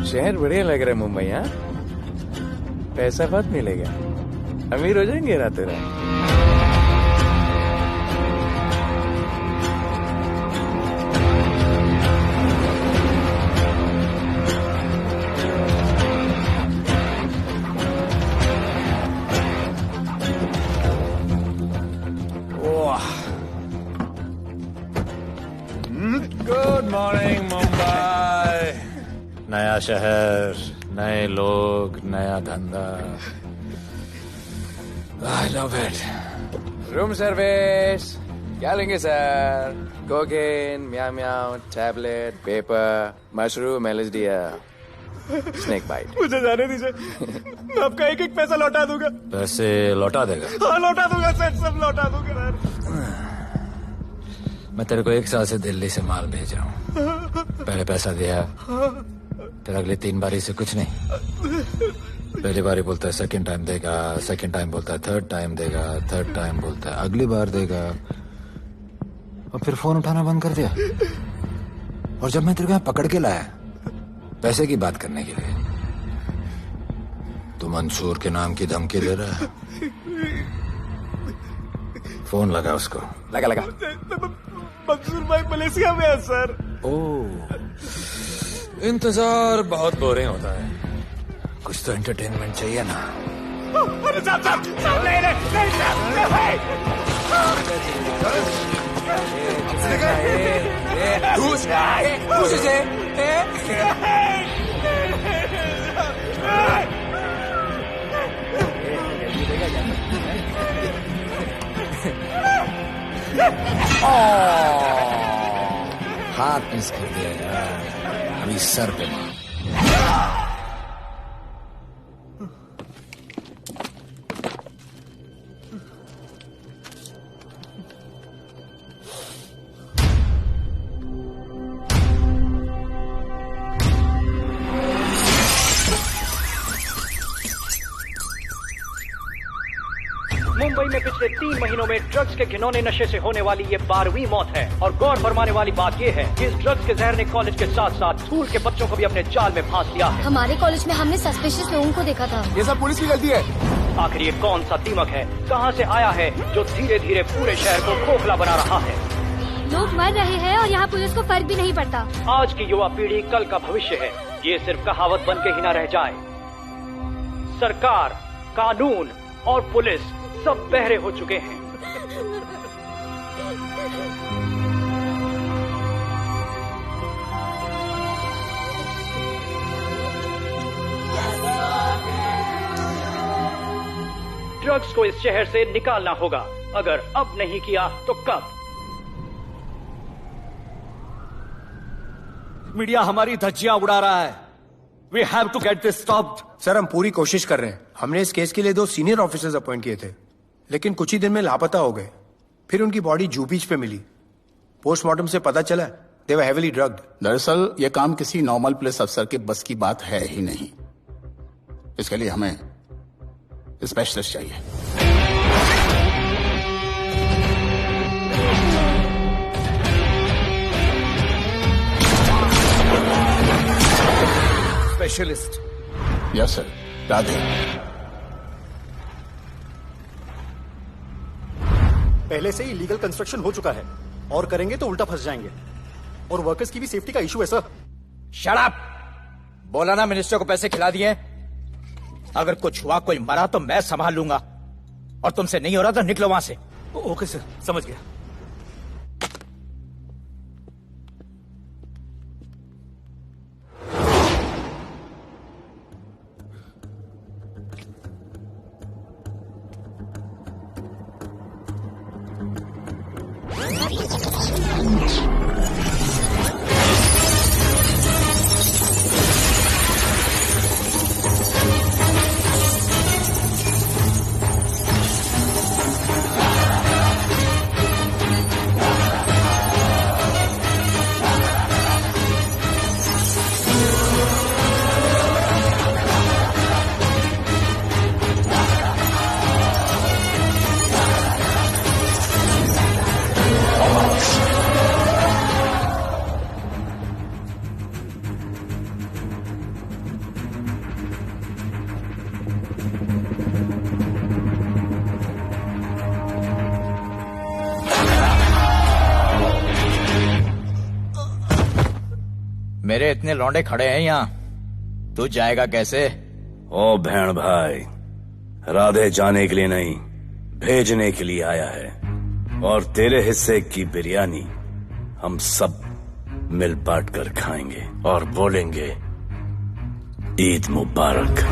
शहर बढ़िया लग रहा है मुंबई। हाँ, पैसा बहुत मिलेगा, अमीर हो जाएंगे रातों रात। Good morning Mumbai. नया शहर, नए लोग, नया धंधा। I love it. Room service क्या लेंगे sir? Cocaine, meow meow, tablet, paper, mushroom, LSD, snake bite. मुझे जाने दीजिए, मैं आपका एक एक पैसा लौटा दूंगा। पैसे लौटा देगा? हाँ लौटा दूंगा सर, सब लौटा दूंगा सर। मैं तेरे को 1 साल से दिल्ली से माल भेज रहा हूँ। पहले पैसा दिया, फिर अगले 3 बारी से कुछ नहीं। पहली बारी बोलता है सेकंड टाइम देगा, सेकंड टाइम बोलता है थर्ड टाइम देगा, थर्ड टाइम बोलता है अगली बार देगा, और फिर फोन उठाना बंद कर दिया। और जब मैं तेरे को यहाँ पकड़ के लाया पैसे की बात करने के लिए, तो मंसूर के नाम की धमकी दे रहा है। फोन लगा उसको। लगा। मंसूर भाई मलेशिया में है सर। ओह, इंतजार बहुत बोरिंग होता है, कुछ तो एंटरटेनमेंट चाहिए ना। अरे साहब हाथ मिस कर दिया यार, अभी सर पे मार। मुंबई में पिछले 3 महीनों में ड्रग्स के घिनौने नशे से होने वाली ये 12वीं मौत है। और गौर फरमाने वाली बात ये है कि इस ड्रग्स के जहर ने कॉलेज के साथ साथ स्कूल के बच्चों को भी अपने जाल में फांस लिया है। हमारे कॉलेज में हमने सस्पिशियस लोगों को देखा था। ये सब पुलिस की गलती है। आखिर ये कौन सा दीमक है, कहां से आया है, जो धीरे धीरे पूरे शहर को खोखला बना रहा है? लोग मर रहे हैं और यहाँ पुलिस को फर्क भी नहीं पड़ता। आज की युवा पीढ़ी कल का भविष्य है, ये सिर्फ कहावत बन के ही न रह जाए। सरकार, कानून और पुलिस सब बहरे हो चुके हैं। ड्रग्स को इस शहर से निकालना होगा। अगर अब नहीं किया तो कब? मीडिया हमारी धज्जियां उड़ा रहा है। We have to get this stopped. Sir हम पूरी कोशिश कर रहे हैं। हमने इस केस के लिए 2 सीनियर ऑफिसर्स अपॉइंट किए थे, लेकिन कुछ ही दिन में लापता हो गए। फिर उनकी बॉडी जू बीच पे मिली। पोस्टमार्टम से पता चला दे वर हेवीली ड्रग्ड। दरअसल ये काम किसी नॉर्मल पुलिस अफसर के बस की बात है ही नहीं। इसके लिए हमें स्पेशलिस्ट चाहिए। स्पेशलिस्ट? Yes sir. राधे। पहले से ही लीगल कंस्ट्रक्शन हो चुका है और करेंगे तो उल्टा फंस जाएंगे। और वर्कर्स की भी सेफ्टी का इशू है सर। Shut up! बोला ना मिनिस्टर को पैसे खिला दिए। अगर कुछ हुआ, कोई मरा तो मैं संभाल लूंगा, और तुमसे नहीं हो रहा तो निकलो वहां से। ओके सर, समझ गया। मेरे इतने लौंडे खड़े हैं यहाँ, तू जाएगा कैसे? ओ बहन भाई, राधे जाने के लिए नहीं, भेजने के लिए आया है। और तेरे हिस्से की बिरयानी हम सब मिल बांट कर खाएंगे और बोलेंगे ईद मुबारक।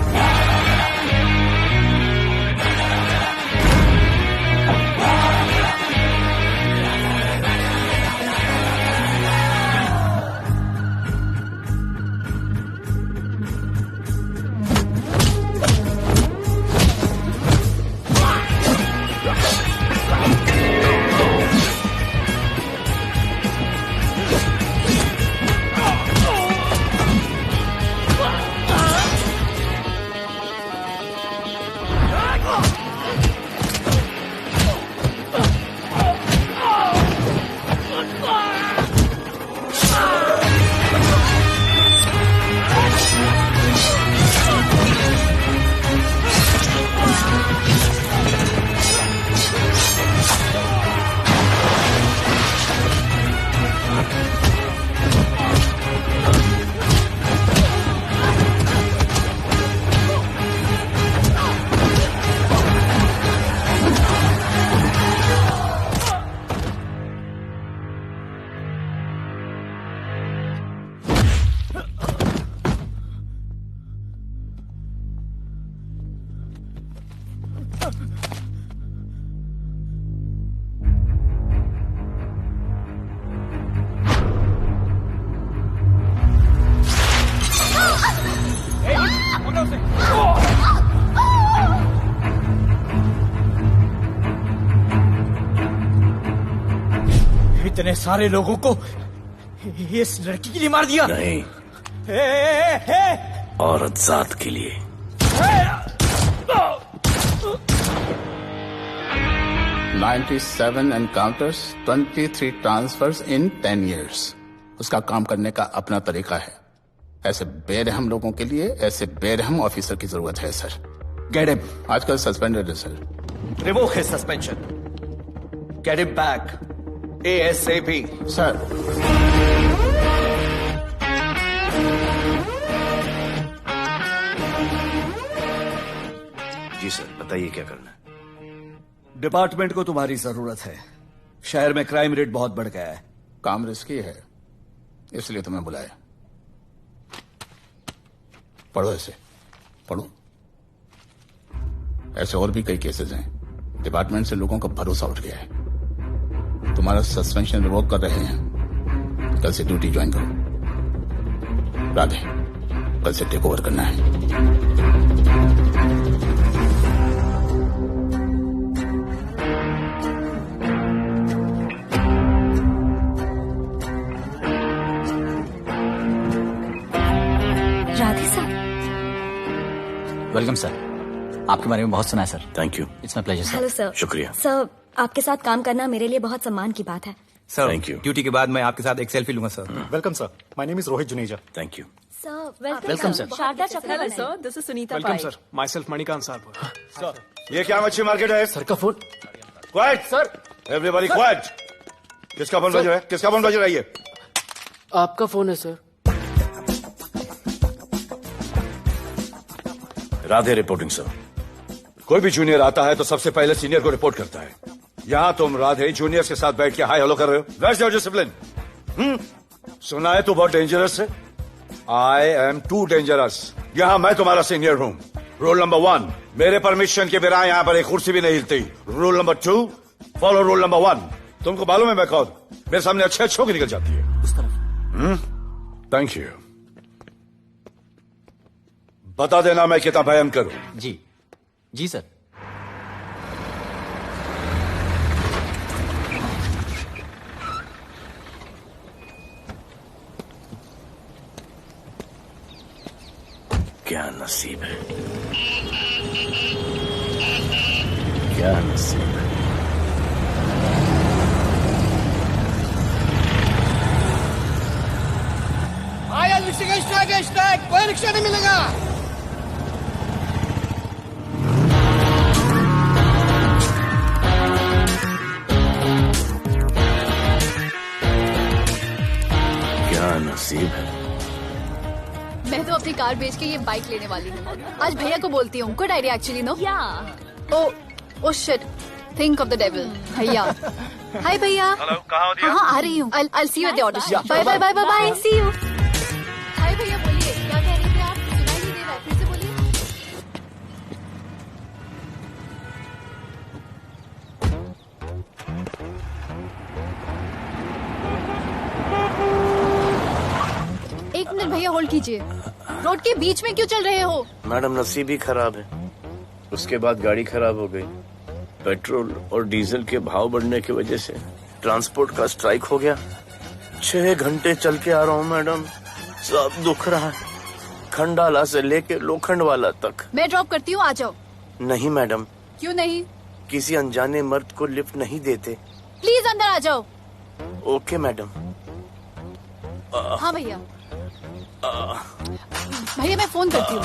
इतने सारे लोगों को इस लड़की के लिए मार दिया? नहीं, औरत जात के लिए। $97 encounters, 23 transfers in 10 years। उसका काम करने का अपना तरीका है। ऐसे बेरहम लोगों के लिए ऐसे बेरहम ऑफिसर की जरूरत है सर। Get him. आजकल सस्पेंडेड है sir. Revoke his suspension. Get him back. ASAP. Sir, जी सर, बताइए क्या करना है। डिपार्टमेंट को तुम्हारी जरूरत है। शहर में क्राइम रेट बहुत बढ़ गया है। काम रिस्की है, इसलिए तुम्हें बुलाया। पढ़ो ऐसे, पढ़ो। ऐसे और भी कई केसेस हैं। डिपार्टमेंट से लोगों का भरोसा उठ गया है। तुम्हारा सस्पेंशन रिवोक कर रहे हैं। कल से ड्यूटी ज्वाइन करो। राधे, कल से टेक ओवर करना है। राधे सर। Welcome sir. आपके बारे में बहुत सुना है sir. Thank you. It's my pleasure sir. Hello sir. शुक्रिया। सर, आपके साथ काम करना मेरे लिए बहुत सम्मान की बात है। Sir, thank you. ड्यूटी के बाद मैं आपके साथ एक सेल्फी लूंगा sir. Welcome sir, my name is Rohit Juneja. Thank you. Sir, welcome sir. Sharda Chakravarti sir, this is Sunita welcome sir, myself Manikant साहब। सर, ये क्या मच्छी मार्केट है? सर का phone. Quiet sir, everybody quiet. किसका फोन बज रहा है? किसका फोन बज रहा है? ये आपका फोन है सर। Radhe reporting sir. कोई भी जूनियर आता है तो सबसे पहले सीनियर को रिपोर्ट करता है। यहाँ तुम राधे जूनियर्स के साथ बैठ के हाई हेलो कर रहे हो। Where's your discipline? सुना है तू बहुत डेंजरस है। I am too dangerous. यहाँ मैं तुम्हारा सीनियर हूँ। रूल नंबर 1, मेरे परमिशन के बिना यहाँ पर एक कुर्सी भी नहीं हिलती। Rule number 2, follow rule number 1। तुमको मालूम है मैं कौन? मेरे सामने अच्छे अच्छों की निकल जाती है। उस तरफ। Thank you. बता देना मैं कितना भयंकर हूं। जी जी सर। क्या नसीब है, क्या नसीब है। आया रिक्शा का स्ट्राइक है, स्ट्राइक। कोई रिक्शा नहीं मिलेगा। क्या नसीब है, कार बेच के ये बाइक लेने वाली हूँ। आज भैया को बोलती हूँ। Good idea actually, no? Oh shit, think of the devil. भैया, हाय भैया। हेलो, कहाँ हो दिया? हाँ, आ रही हूँ। I'll see you at the audition. Bye bye bye bye bye, see you. हाय भैया, बोलिए क्या कह रहे थे आप? सुनाई नहीं दे रहा है, फिर से बोलिए। एक मिनट भैया, होल्ड कीजिए। रोड के बीच में क्यों चल रहे हो? मैडम नसीब ही खराब है, उसके बाद गाड़ी खराब हो गई। पेट्रोल और डीजल के भाव बढ़ने की वजह से ट्रांसपोर्ट का स्ट्राइक हो गया। 6 घंटे चल के आ रहा हूँ मैडम, सब दुख रहा है, खंडाला से लेके लोखंडवाला तक। मैं ड्रॉप करती हूँ, आ जाओ। नहीं मैडम। क्यों नहीं? किसी अनजाने मर्द को लिफ्ट नहीं देते। प्लीज अंदर आ जाओ। Okay madam. हाँ भैया। भैया मैं फोन करती हूँ।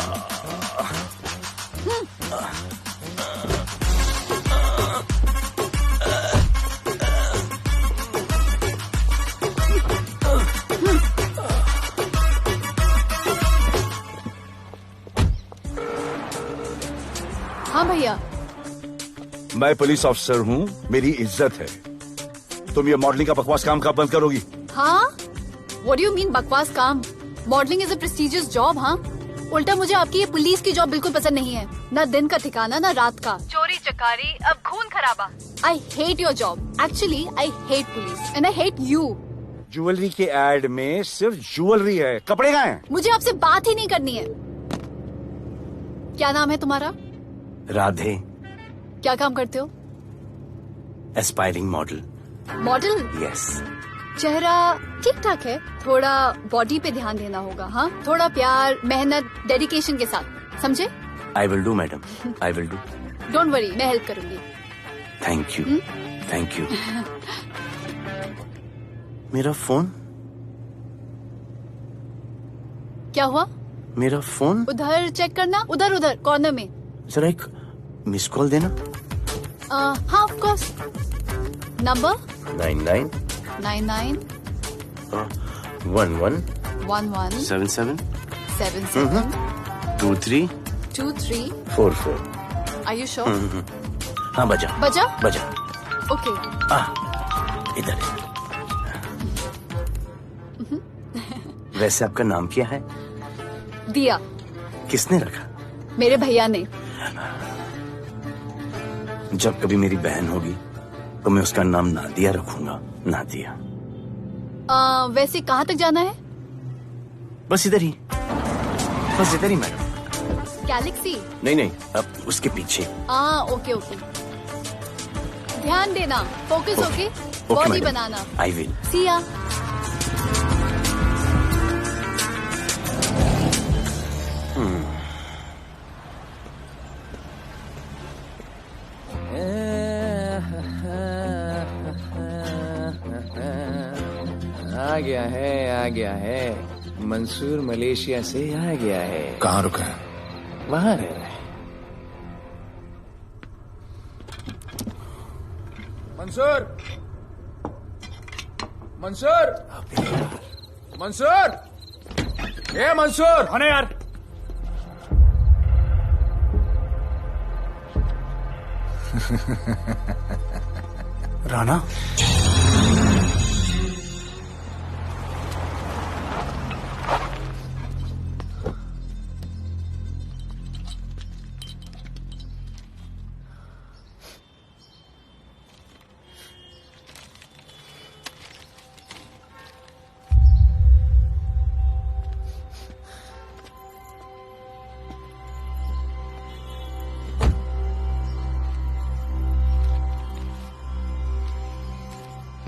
हाँ भैया। मैं पुलिस ऑफिसर हूँ, मेरी इज्जत है। तुम ये मॉडलिंग का बकवास काम कब बंद करोगी? हाँ? What do you mean बकवास काम? Modelling is a prestigious job. हाँ, उल्टा मुझे आपकी ये पुलिस की जॉब बिल्कुल पसंद नहीं है। ना दिन का ठिकाना, ना रात का। चोरी चकारी, अब खून खराबा। I hate your job. Actually, I hate police and I hate you. Jewellery के एड में सिर्फ ज्वेलरी है, कपड़े कहाँ हैं? मुझे आपसे बात ही नहीं करनी है। क्या नाम है तुम्हारा? राधे। क्या काम करते हो? Aspiring model. मॉडल? यस। चेहरा ठीक ठाक है, थोड़ा बॉडी पे ध्यान देना होगा। हाँ, थोड़ा प्यार, मेहनत, डेडिकेशन के साथ, समझे? I will do madam, I will do. Don't worry, मैं हेल्प करूंगी। Thank you, thank you. मेरा फोन? क्या हुआ? मेरा फोन? उधर चेक करना, उधर उधर कॉर्नर में। जरा एक मिस कॉल देना। हाँ of course. Number 99 99 11 11 77 77 23 23 44। Are you sure? हाँ बजा बजा बजा। ओके। इधर। वैसे आपका नाम क्या है? दिया। किसने रखा? मेरे भैया ने। जब कभी मेरी बहन होगी तो मैं उसका नाम नादिया रखूंगा, नादिया। वैसे कहाँ तक जाना है? बस इधर ही, बस इधर ही मैडम। गैलेक्सी? नहीं नहीं, अब उसके पीछे। Okay okay. ध्यान देना, फोकस ओके। बॉडी बनाना। I will. See ya. आ गया है। मंसूर मलेशिया से आ गया है। कहाँ रुका है? वहाँ रह रहा है। मंसूर, मंसूर, मंसूर, ए मंसूर। कौन है यार? राणा?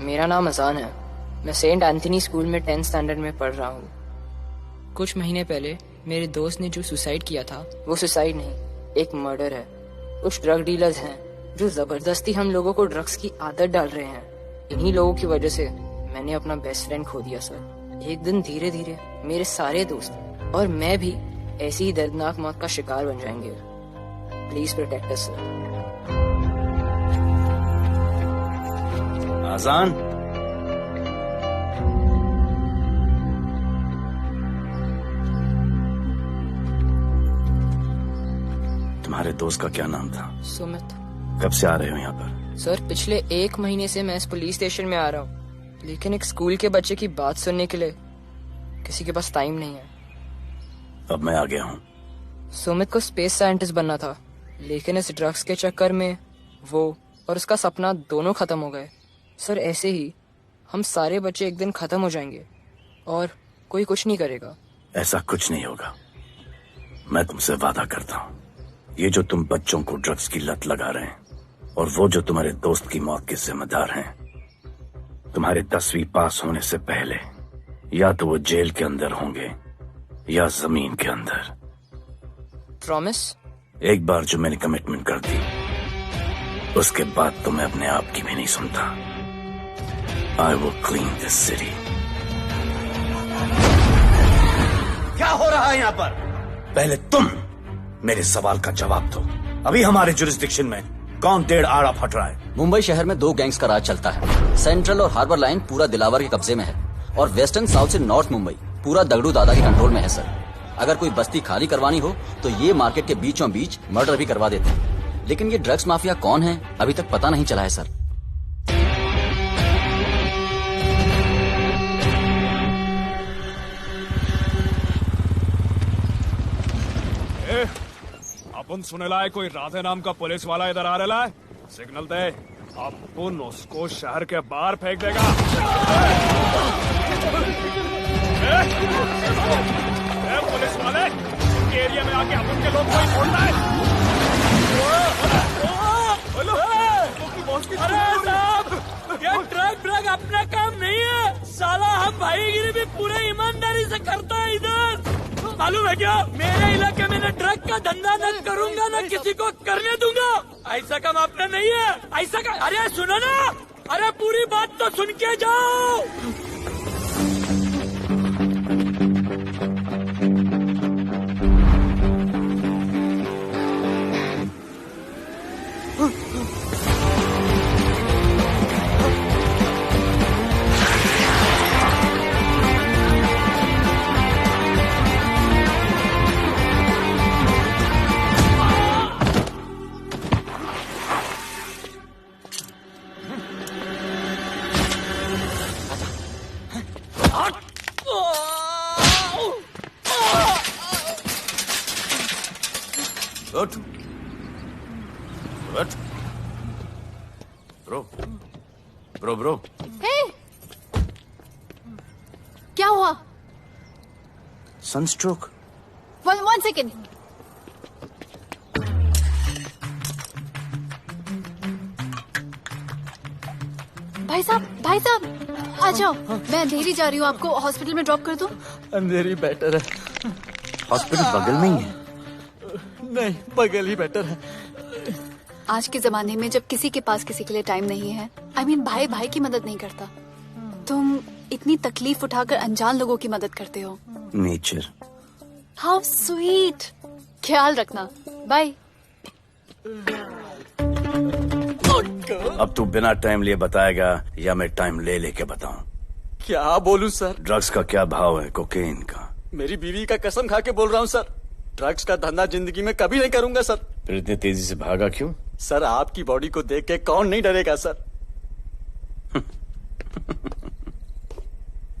मेरा नाम अजान है। मैं सेंट एंथनी स्कूल में 10th स्टैंडर्ड में पढ़ रहा हूँ। कुछ महीने पहले मेरे दोस्त ने जो सुसाइड किया था, वो सुसाइड नहीं, एक मर्डर है। कुछ ड्रग डीलर्स हैं जो जबरदस्ती हम लोगों को ड्रग्स की आदत डाल रहे हैं। इन्हीं लोगों की वजह से मैंने अपना बेस्ट फ्रेंड खो दिया सर। एक दिन धीरे धीरे मेरे सारे दोस्त और मैं भी ऐसी ही दर्दनाक मौत का शिकार बन जाएंगे। Please protect us sir. आजान। तुम्हारे दोस्त का क्या नाम था? सुमित। कब से आ रहे हो यहाँ पर? सर पिछले 1 महीने से मैं इस पुलिस स्टेशन में आ रहा हूँ, लेकिन एक स्कूल के बच्चे की बात सुनने के लिए किसी के पास टाइम नहीं है। अब मैं आ गया हूँ। सुमित को स्पेस साइंटिस्ट बनना था, लेकिन इस ड्रग्स के चक्कर में वो और उसका सपना दोनों खत्म हो गए। सर ऐसे ही हम सारे बच्चे एक दिन खत्म हो जाएंगे और कोई कुछ नहीं करेगा। ऐसा कुछ नहीं होगा, मैं तुमसे वादा करता हूँ। ये जो तुम बच्चों को ड्रग्स की लत लगा रहे हैं और वो जो तुम्हारे दोस्त की मौत के जिम्मेदार हैं, तुम्हारे 10वीं पास होने से पहले या तो वो जेल के अंदर होंगे या जमीन के अंदर। प्रॉमिस? एक बार जो मैंने कमिटमेंट कर दी, उसके बाद तो मैं अपने आप की भी नहीं सुनता। I will clean this city. क्या हो रहा है यहाँ पर? पहले तुम मेरे सवाल का जवाब दो। अभी हमारे जुरिस्डिक्शन में कौन टेढ़ आड़ा फट रहा है? मुंबई शहर में 2 गैंग्स का राज चलता है। सेंट्रल और हार्बर लाइन पूरा दिलावर के कब्जे में है और वेस्टर्न साउथ से नॉर्थ मुंबई पूरा दगड़ू दादा के कंट्रोल में है सर। अगर कोई बस्ती खाली करवानी हो तो ये मार्केट के बीचों बीच मर्डर भी करवा देते हैं। लेकिन ये ड्रग्स माफिया कौन है अभी तक पता नहीं चला है सर। अपन सुनेला है कोई राधे नाम का पुलिस वाला इधर आ रहा है। सिग्नल दे, अपन उसको शहर के बाहर फेंक देगा। पुलिस वाले एरिया में आके अपन के लोग कोई बोलता है। अरे साहब, ये ड्रग अपना काम नहीं है। साला हम भाईगिरी भी पूरे ईमानदारी से करता है इधर। मालूम है क्या, मेरे इलाके में न ड्रग का धंधा न करूंगा न किसी को करने दूंगा। ऐसा काम आपने नहीं है। ऐसा का, अरे सुनो ना, अरे पूरी बात तो सुन के जाओ। ब्रो हे, क्या हुआ? सनस्ट्रोक। One second. भाई साहब आ जाओ। मैं अंधेरी जा रही हूँ, आपको हॉस्पिटल में ड्रॉप कर दूं? अंधेरी बेटर है। हॉस्पिटल बगल में ही है। नहीं, बगल ही बेटर है। आज के जमाने में जब किसी के पास किसी के लिए टाइम नहीं है, I mean, भाई भाई की मदद नहीं करता। तुम इतनी तकलीफ उठाकर अनजान लोगों की मदद करते हो। नेचर। How sweet. ख्याल रखना, बाय। अब तू बिना टाइम लिए बताएगा या मैं टाइम ले लेके बताऊं? क्या बोलूं सर? ड्रग्स का क्या भाव है कोकेन का? मेरी बीवी का कसम खा के बोल रहा हूँ सर, ड्रग्स का धंधा जिंदगी में कभी नहीं करूंगा सर। फिर इतनी तेजी से भागा क्यों? सर आपकी बॉडी को देख के कौन नहीं डरेगा सर।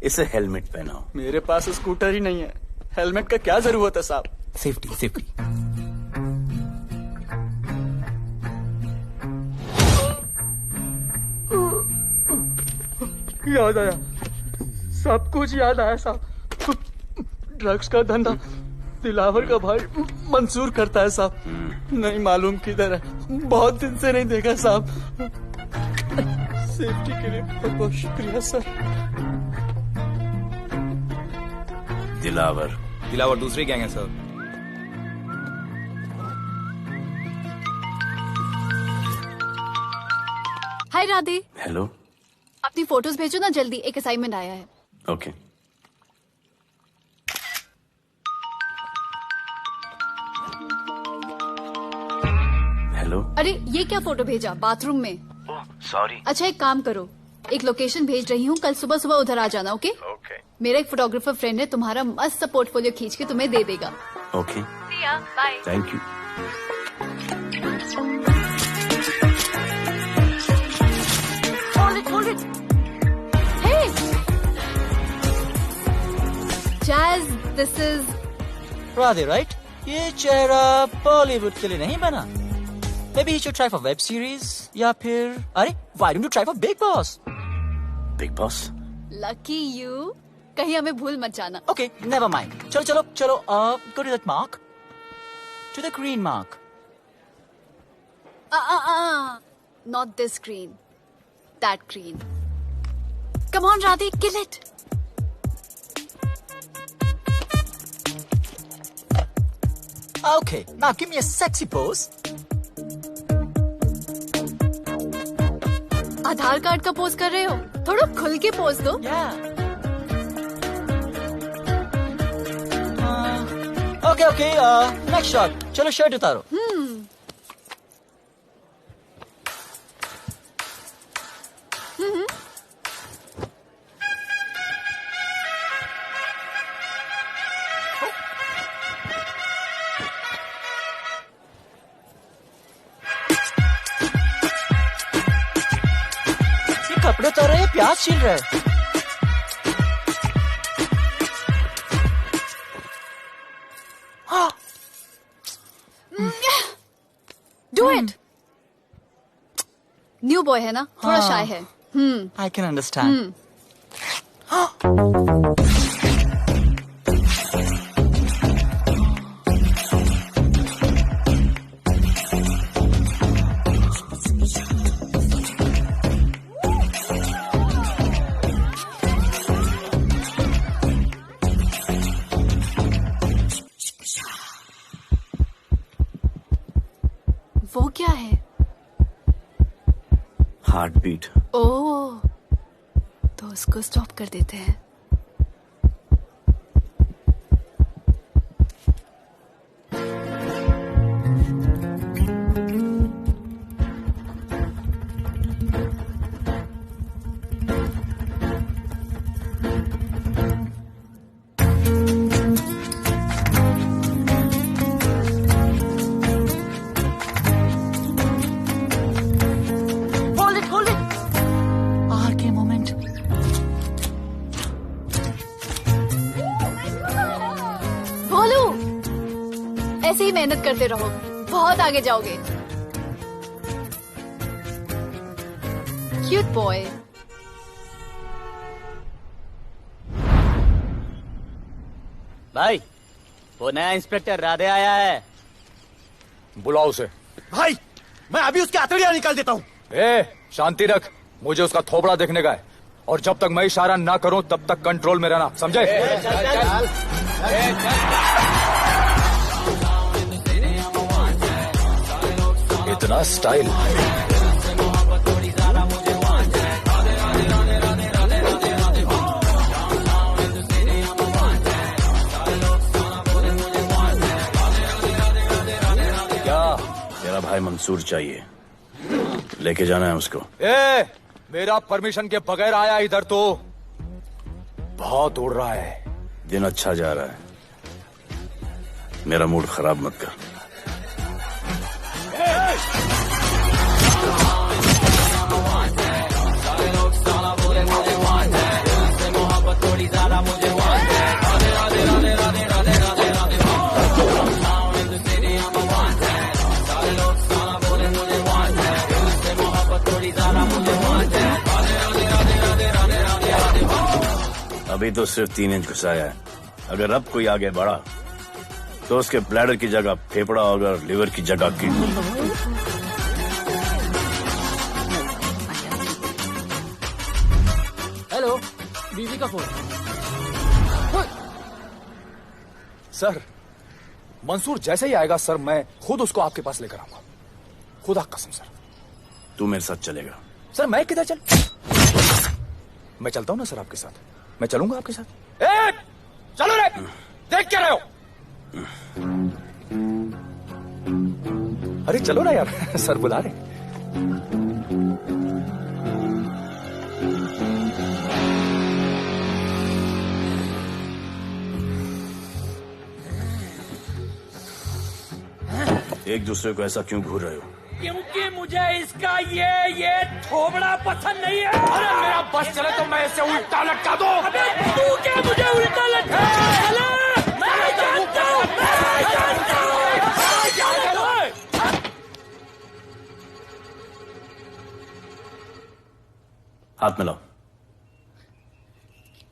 इसे हेलमेट पहनाओ। मेरे पास स्कूटर ही नहीं है, हेलमेट का क्या जरूरत है साहब? सेफ्टी। याद आया, सब कुछ याद आया साहब। ड्रग्स का धंधा दिलावर का भाई मंसूर करता है साहब। नहीं मालूम किधर है, बहुत दिन से नहीं देखा साहब। सेफ्टी के लिए बहुत बहुत शुक्रिया सर। दिलावर दूसरी गैंग है सर। हाय राधे। हेलो। अपनी फोटोज भेजो ना जल्दी, एक असाइनमेंट आया है। ओके। हेलो। अरे ये क्या फोटो भेजा बाथरूम में? सॉरी। अच्छा एक काम करो, एक लोकेशन भेज रही हूँ, कल सुबह सुबह उधर आ जाना। ओके? मेरा एक फोटोग्राफर फ्रेंड है, तुम्हारा मस्त सा पोर्टफोलियो खींच के तुम्हें दे देगा। Okay. Bye. Thank you. This is Radhe, right? ये चेहरा बॉलीवुड के लिए नहीं बना। Maybe he should try for web series या फिर अरे why don't you try for Big Boss? Big Boss? Lucky you, कहीं हमें भूल मत जाना। Okay, never mind. चलो, go to that mark. To the green mark. Not this green. That green. Come on, Radhi, kill it. Okay, now give me a sexy pose. Aadhaar card का pose कर रहे हो? थोड़ा खुल के pose दो। Okay, next shot. चलो shirt उतारो। कपड़े उतार रहे हैं, प्याज छील रहे हैं। Do it. न्यू बॉय है ना, थोड़ा शाय है। I can understand. वो क्या है? Heart beat. ओह, तो उसको स्टॉप कर देते हैं। ऐसे ही मेहनत करते रहो, बहुत आगे जाओगे। Cute boy. भाई, वो नया इंस्पेक्टर राधे आया है। बुलाओ उसे। भाई, मैं अभी उसकी हथेलियां निकाल देता हूँ। शांति रख, मुझे उसका थोबड़ा देखने का है, और जब तक मैं इशारा ना करूं तब तक कंट्रोल में रहना, समझे? इतना स्टाइल। क्या तेरा भाई मंसूर चाहिए? लेके जाना है उसको। मेरा परमिशन के बगैर आया इधर तो बहुत उड़ रहा है। दिन अच्छा जा रहा है, मेरा मूड खराब मत कर। अभी तो सिर्फ 3 इंच घुसाया है, अगर अब कोई आगे बढ़ा तो उसके ब्लैडर की जगह फेफड़ा होगा और लिवर की जगह किडनी। हेलो, बीवी का फोन। सर, मंसूर जैसे ही आएगा सर, मैं खुद उसको आपके पास लेकर आऊंगा, खुदा कसम सर। तू मेरे साथ चलेगा? सर मैं किधर मैं चलता हूं ना सर आपके साथ, मैं चलूंगा आपके साथ। चलो रे, देख क्या रहे हो? अरे चलो ना यार, सर बुला रहे। एक दूसरे को ऐसा क्यों घूर रहे हो? क्योंकि मुझे इसका ये थोबड़ा पसंद नहीं है। अरे मेरा बस चले तो मैं इसे उल्टा लटका दूं। अबे तू क्या मुझे उल्टा लटका? हाथ मिलाओ।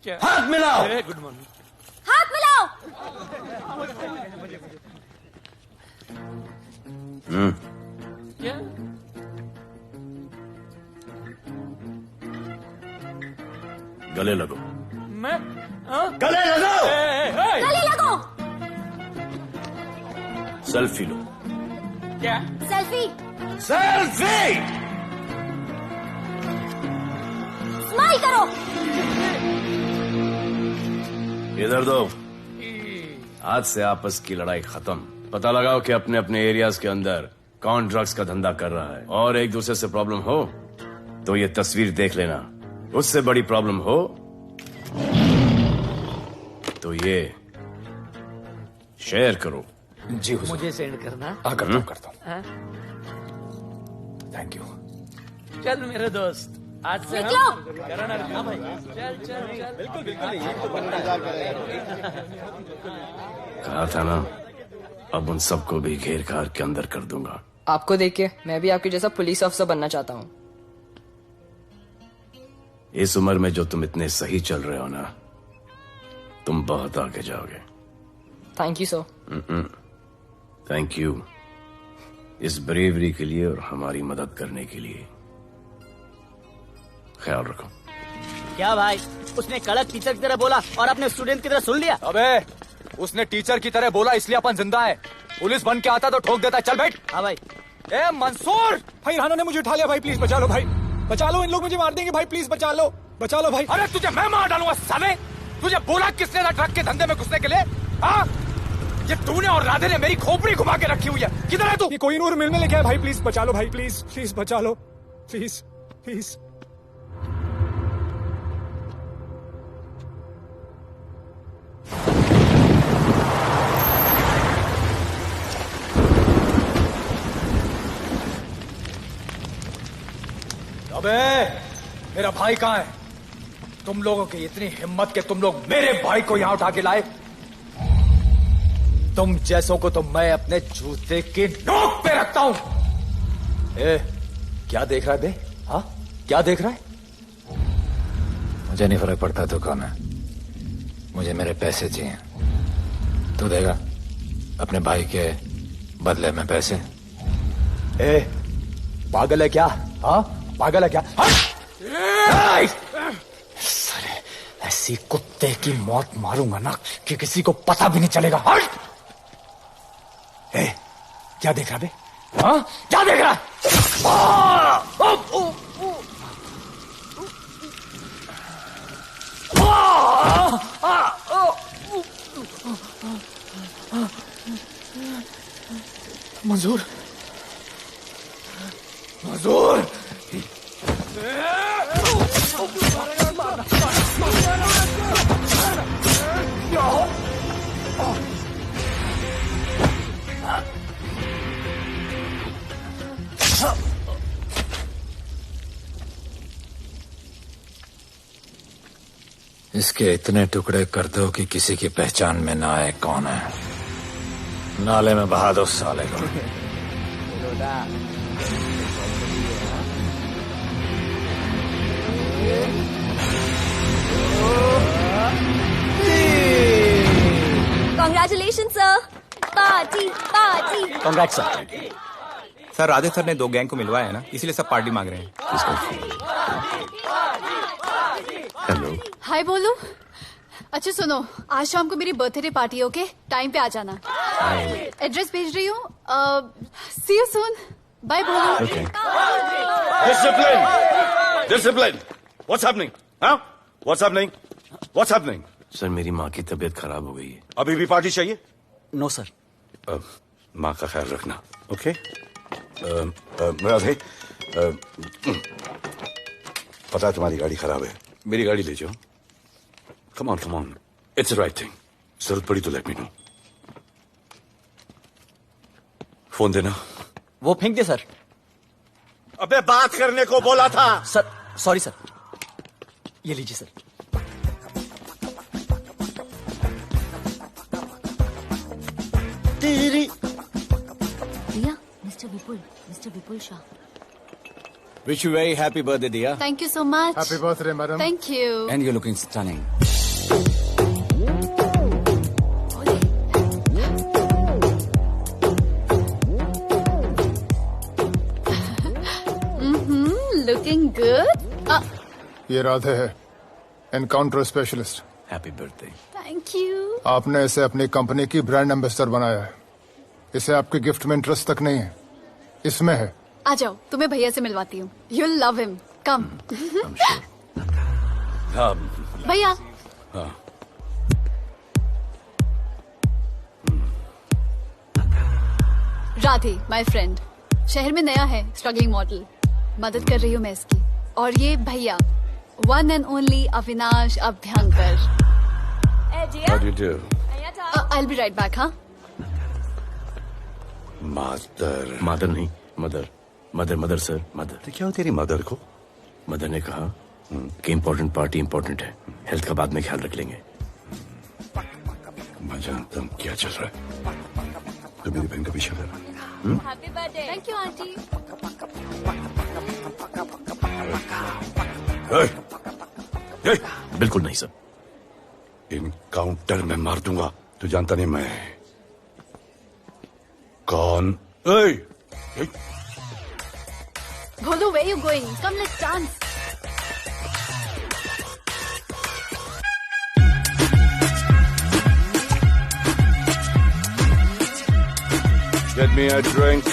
क्या? हाथ मिलाओ। Good morning. हाथ मिलाओ। क्या? गले लगो। मैं हाँ? गले लगाओ। गले लगो। सेल्फी लो। क्या? सेल्फी। सेल्फी। स्माइल करो। इधर दो। आज से आपस की लड़ाई खत्म। पता लगाओ कि अपने अपने एरियाज के अंदर कौन ड्रग्स का धंधा कर रहा है, और एक दूसरे से प्रॉब्लम हो तो ये तस्वीर देख लेना। उससे बड़ी प्रॉब्लम हो तो ये शेयर करो। जी हुजूर। मुझे सेंड करना। करता हूँ। हाँ? Thank you. चल मेरे दोस्त, आज से निकलो। करना। हाँ भाई, चल चल चल। बिल्कुल बिल्कुल। कहा था ना, अब उन सबको भी घेर घार के अंदर कर दूंगा। आपको देख के मैं भी आपके जैसा पुलिस ऑफिसर बनना चाहता हूँ। इस उम्र में जो तुम इतने सही चल रहे हो ना, तुम बहुत आगे जाओगे। Thank you sir. Thank you इस ब्रेवरी के लिए और हमारी मदद करने के लिए। ख्याल रखो। क्या भाई, उसने कड़क टीचर की तरह बोला और अपने स्टूडेंट की तरह सुन लिया? अबे उसने टीचर की तरह बोला इसलिए अपन जिंदा है। पुलिस बन के आता तो ठोक देता। चल बैठ। हाँ भाई। ए मंसूर, भाई राना ने मुझे उठा लिया भाई, प्लीज बचा लो भाई, बचा लो, इन लोग मुझे मार देंगे भाई, प्लीज बचा लो भाई। अरे तुझे मैं मार डालूंगा साले। तुझे बोला किसने था ट्रक के धंधे में घुसने के लिए? हाँ, ये तूने और राधे ने मेरी खोपड़ी घुमा के रखी हुई है। किधर है तू? ये कोई नूर मिल में लेके आया भाई, प्लीज बचा लो भाई, प्लीज प्लीज बचा लो, प्लीज प्लीज। अबे मेरा भाई कहाँ है? तुम लोगों की इतनी हिम्मत कि तुम लोग मेरे भाई को यहाँ उठा के लाए। तुम जैसों को तो मैं अपने जूते की नोक पे रखता हूँ। ए, क्या देख रहा है बे? हाँ, क्या देख रहा है? मुझे नहीं फर्क पड़ता तू कौन है, मुझे मेरे पैसे चाहिए। तू देगा अपने भाई के बदले में पैसे? ए, पागल है क्या? हाँ, पागल है क्या? साले ऐसी कुत्ते की मौत मारूंगा ना कि किसी को पता भी नहीं चलेगा। हट! ए, क्या देख रहा बे? हाँ, क्या देख रहा? मंजूर, मंजूर। इसके इतने टुकड़े कर दो कि किसी की पहचान में ना आए कौन है। नाले में बहा दो साले को। Congratulations, sir. Party party. Congrats sir. Sir Radhe sir ने 2 गैंग को मिलवाया है ना, इसीलिए सब पार्टी मांग रहे हैं। हेलो। हाय बोलू। अच्छा सुनो, आज शाम को मेरी बर्थडे पार्टी, ओके? टाइम पे आ जाना। एड्रेस भेज रही हूँ। See you soon. बाय बोलू। Discipline, discipline. What's happening? हाँ, what's happening? What's happening? Sir मेरी माँ की तबीयत खराब हो गई है। अभी भी पार्टी चाहिए? No sir. माँ का ख्याल रखना, ओके? राधे, पता है तुम्हारी गाड़ी खराब है, मेरी गाड़ी ले जाओ। Come on, come on, it's the right thing. जरूरत पड़ी तो लेट मी नो। फोन देना। वो फेंक दे सर। अबे बात करने को बोला था। Sir sorry sir. ये लीजिए sir. Riya, mister Vipul Shah. Wish you very happy birthday, dear. Thank you so much. Happy birthday, madam. Thank you. And you're looking stunning. Looking good. ये राधे है, encounter specialist. Happy birthday. Thank you. आपने इसे अपनी company की brand ambassador बनाया है। इसे आपके गिफ्ट में इंटरेस्ट तक नहीं है, इसमें है। आ जाओ, तुम्हें भैया से मिलवाती हूँ। You'll love him. Come. भैया। Radhe, my friend. शहर में नया है, स्ट्रगलिंग मॉडल। मदद कर रही हूँ मैं इसकी। और ये भैया, one and only Avinash Abhyankar. How do you do? I'll be right back, हाँ? मदर नहीं, मदर सर, मदर। तो क्या हो तेरी मदर को? मदर ने कहा कि इम्पोर्टेंट पार्टी इम्पोर्टेंट है, हेल्थ का बाद में ख्याल रख लेंगे। मैं जानता हूँ क्या चल रहा है। तो मेरी बहन का पीछा कर रहा है। Happy birthday. Thank you, auntie. बिल्कुल नहीं सर। इनकाउंटर में मार दूंगा। तू जानता नहीं मैं कौन? Bolo, where you going? Come, let's dance. Get me a drink.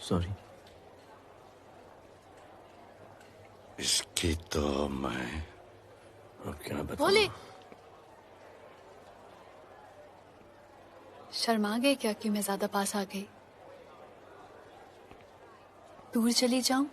Sorry. इसकी तो मैं अब क्या बताऊं? बोले शर्मा गए क्या कि मैं ज्यादा पास आ गई? दूर चली जाऊं?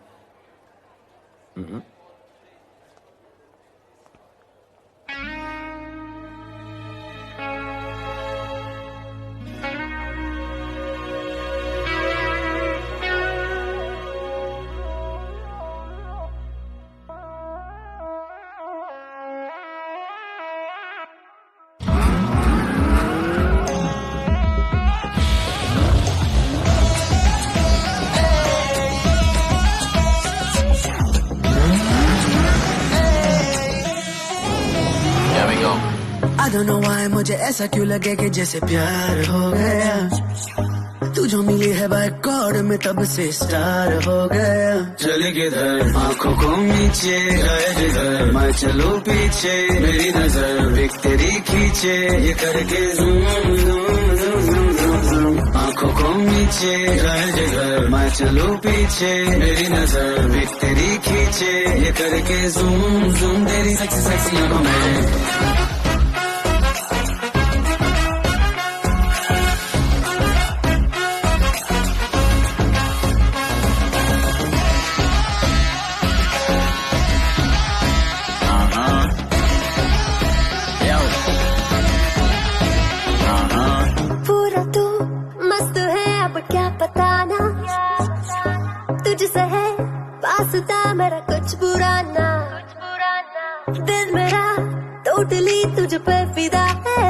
I don't know why मुझे ऐसा क्यों लगे कि जैसे प्यार हो गया। तू जो मिली है बाय गॉड में तब से स्टार हो गया। चले किधर आंखों को नीचे गए जिधर मैं चलूं पीछे मेरी नजर एक तेरी खींचे ये करके zoom zoom zoom zoom zoom. आंखों को नीचे गए जिधर मैं चलूं पीछे मेरी नजर एक तेरी खींचे ये करके ज़ूम ज़ूम तेरी सेक्सी सेक्सी आंखों में। मेरा कुछ बुरा ना दिल मेरा टोटली तुझ पे फिदा है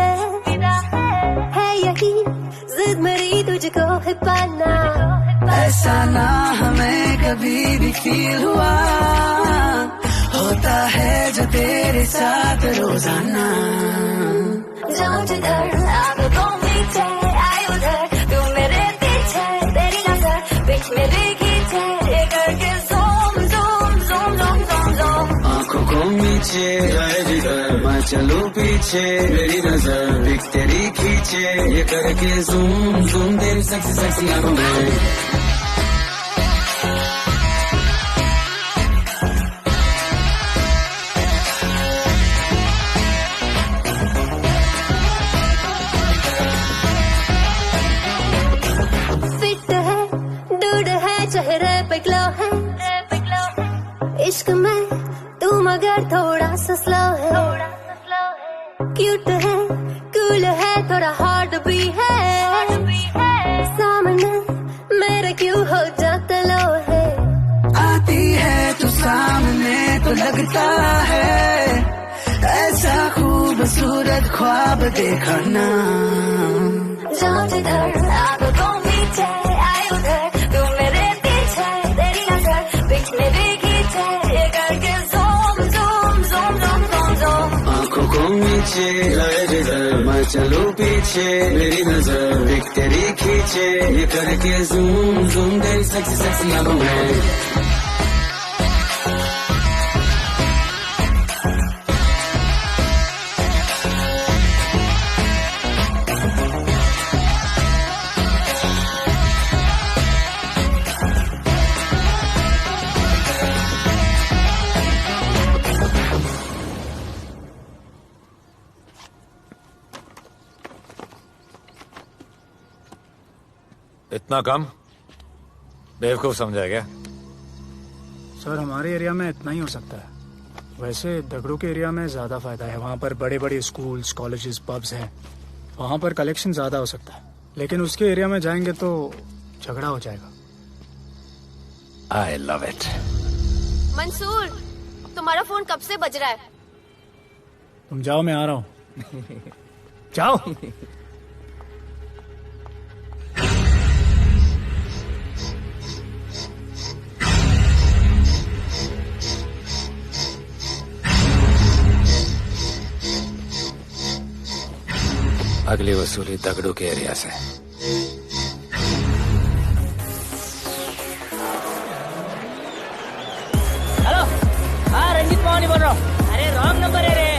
यही जिद मेरी तुझको है पाना। ऐसा ना हमें कभी भी फील हुआ होता है जो तेरे साथ रोजाना। जाऊं जिधर आंखों नीचे आए उधर तू मेरे पीछे तेरी नजर बीच मेरी खींचे ये करके आंखों को नीचे गए जिधर मैं चलूं पीछे मेरी नजर एक तेरी खींचे ये करके ज़ूम ज़ूम तेरी सेक्सी सेक्सी आंखों में। फिट है डूड है चेहरे पे ग्लो है इश्क में तू मगर थोड़ा सा स्लो है, क्यूट है, कूल है, थोड़ा हार्ड भी है, सामने मेरे क्यों हो जाता लो है। आती है तू सामने तो लगता है ऐसा खूबसूरत ख्वाब देखा ना। जाओ जिधर आंखों पीछे आए उधर, तू मेरे पीछे तेरी नजर बीच में भी खींचे, ये करके zoom zoom zoom zoom zoom zoom. आंखों को नीचे आए जिधर मैं चलूं पीछे, मेरी नजर एक तेरी खींचे, ये करके ज़ूम ज़ूम तेरी सेक्सी सेक्सी आंखों में। इतना कम बेवकूफ समझा क्या? सर हमारे एरिया में इतना ही हो सकता है। वैसे दगड़ू के एरिया में ज्यादा फायदा है, वहाँ पर बड़े बड़े स्कूल्स, कॉलेजेस, पब्स हैं, वहाँ पर कलेक्शन ज्यादा हो सकता है। लेकिन उसके एरिया में जाएंगे तो झगड़ा हो जाएगा। आई लव इट। मंसूर, तुम्हारा फोन कब से बज रहा है? तुम जाओ, मैं आ रहा हूँ। जाओ। अगली वसूली दगड़ू के एरिया से। हेलो, हाँ रंजीत मोहन बोल रहा हूँ। अरे रॉन्ग नंबर है रे।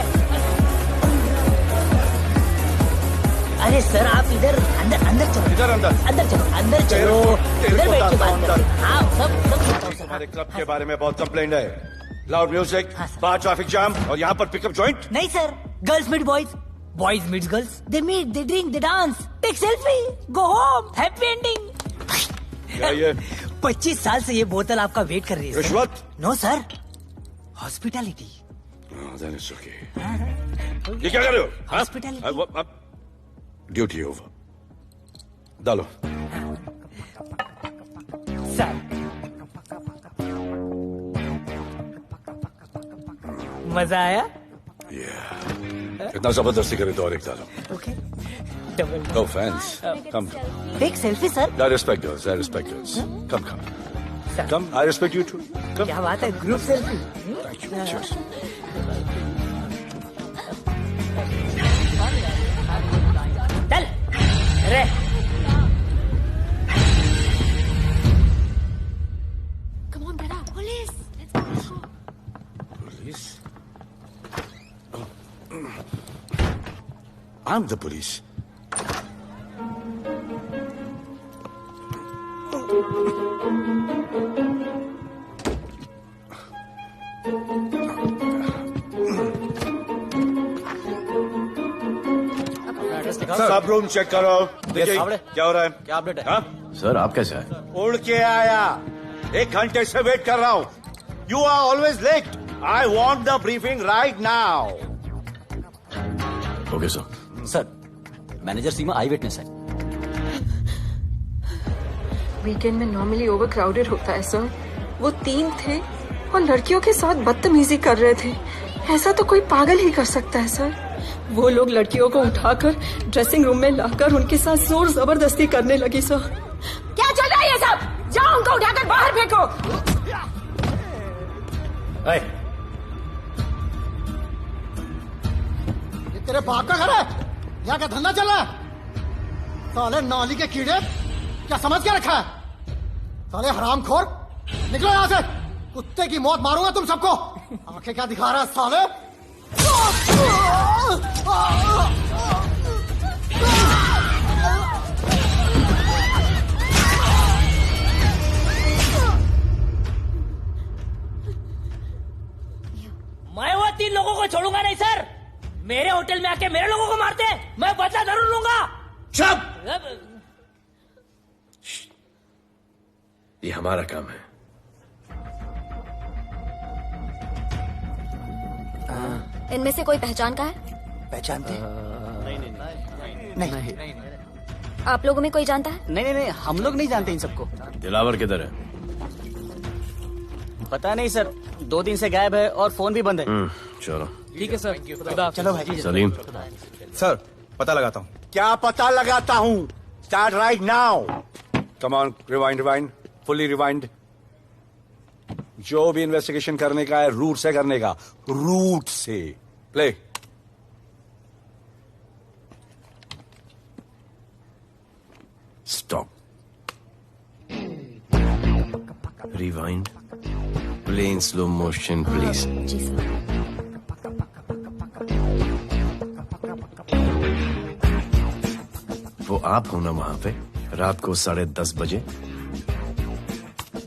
अरे सर आप इधर अंदर अंदर चलो। इधर अंदर अंदर चलो, अंदर चलो, इधर बैठ के बात करते हैं। हाँ सब हमारे क्लब के बारे में बहुत कंप्लेंट है। लाउड म्यूजिक, बाहर ट्रैफिक जाम और यहाँ पर पिकअप जॉइंट। नहीं sir, girls meet boys, boys meet girls, they meet, they drink, they dance, take selfie, go home, happy ending. क्या ये 25 साल से ये बोतल आपका वेट कर रही है। रिश्वत? No sir, hospitality. ये क्या कर रहे हो? हॉस्पिटैलिटी। ड्यूटी ओवर, डालो। सर मजा आया? इतना जबरदस्ती करे तो और एक डालो। Okay. Double. No fans. Come. Take selfie, sir. I respect girls. I respect girls. Come, come. Come. I respect you too. Come. क्या बात है? Group selfie. Thank you. Cheers. चल. रे. Come on, brother. Police. Let's go. Police? I'm the police. सब room check करो। देखिए क्या हो रहा है। क्या अपडेट है? हाँ? सर आप कैसे आए? उड़ के आया, 1 घंटे से वेट कर रहा हूँ। You are always late. I want the briefing right now. Okay sir. Sir manager Seema eyewitness है। वीकेंड में नॉर्मली ओवर क्राउडेड होता है सर। वो 3 थे और लड़कियों के साथ बदतमीजी कर रहे थे। ऐसा तो कोई पागल ही कर सकता है सर। वो लोग लड़कियों को उठाकर ड्रेसिंग रूम में लाकर उनके साथ जोर जबरदस्ती करने लगी सर। क्या चल रहा है ये सब? जाओ उनको उठाकर बाहर फेंको। ये तेरे बाप का घर है? यहाँ का धंधा चल रहा है? साले नाली के कीड़े, क्या समझ के रखा है? साले हरामखोर, निकलो यहाँ से। कुत्ते की मौत मारूंगा तुम सबको। आंखें क्या दिखा रहा है साले? मैं वो 3 लोगों को छोड़ूंगा नहीं सर। मेरे होटल में आके मेरे लोगों को मारते हैं, मैं बदला जरूर लूंगा। चुप! ये हमारा काम है। इनमें से कोई पहचान का है? पहचानते? नहीं। आप लोगों में कोई जानता है? नहीं, हम लोग नहीं जानते इन सबको। दिलावर किधर है? पता नहीं सर, 2 दिन से गायब है और फोन भी बंद है। चलो ठीक है सर, चलो भाई। सलीम। सर पता लगाता हूँ। क्या पता लगाता हूँ? Start right now. Come on, rewind, fully rewind. जो भी इन्वेस्टिगेशन करने का है रूट से करने का, रूट से। Play. Stop. Rewind. Play in slow motion please. जी सर। वो आप हो ना वहां पे रात को 10:30 बजे?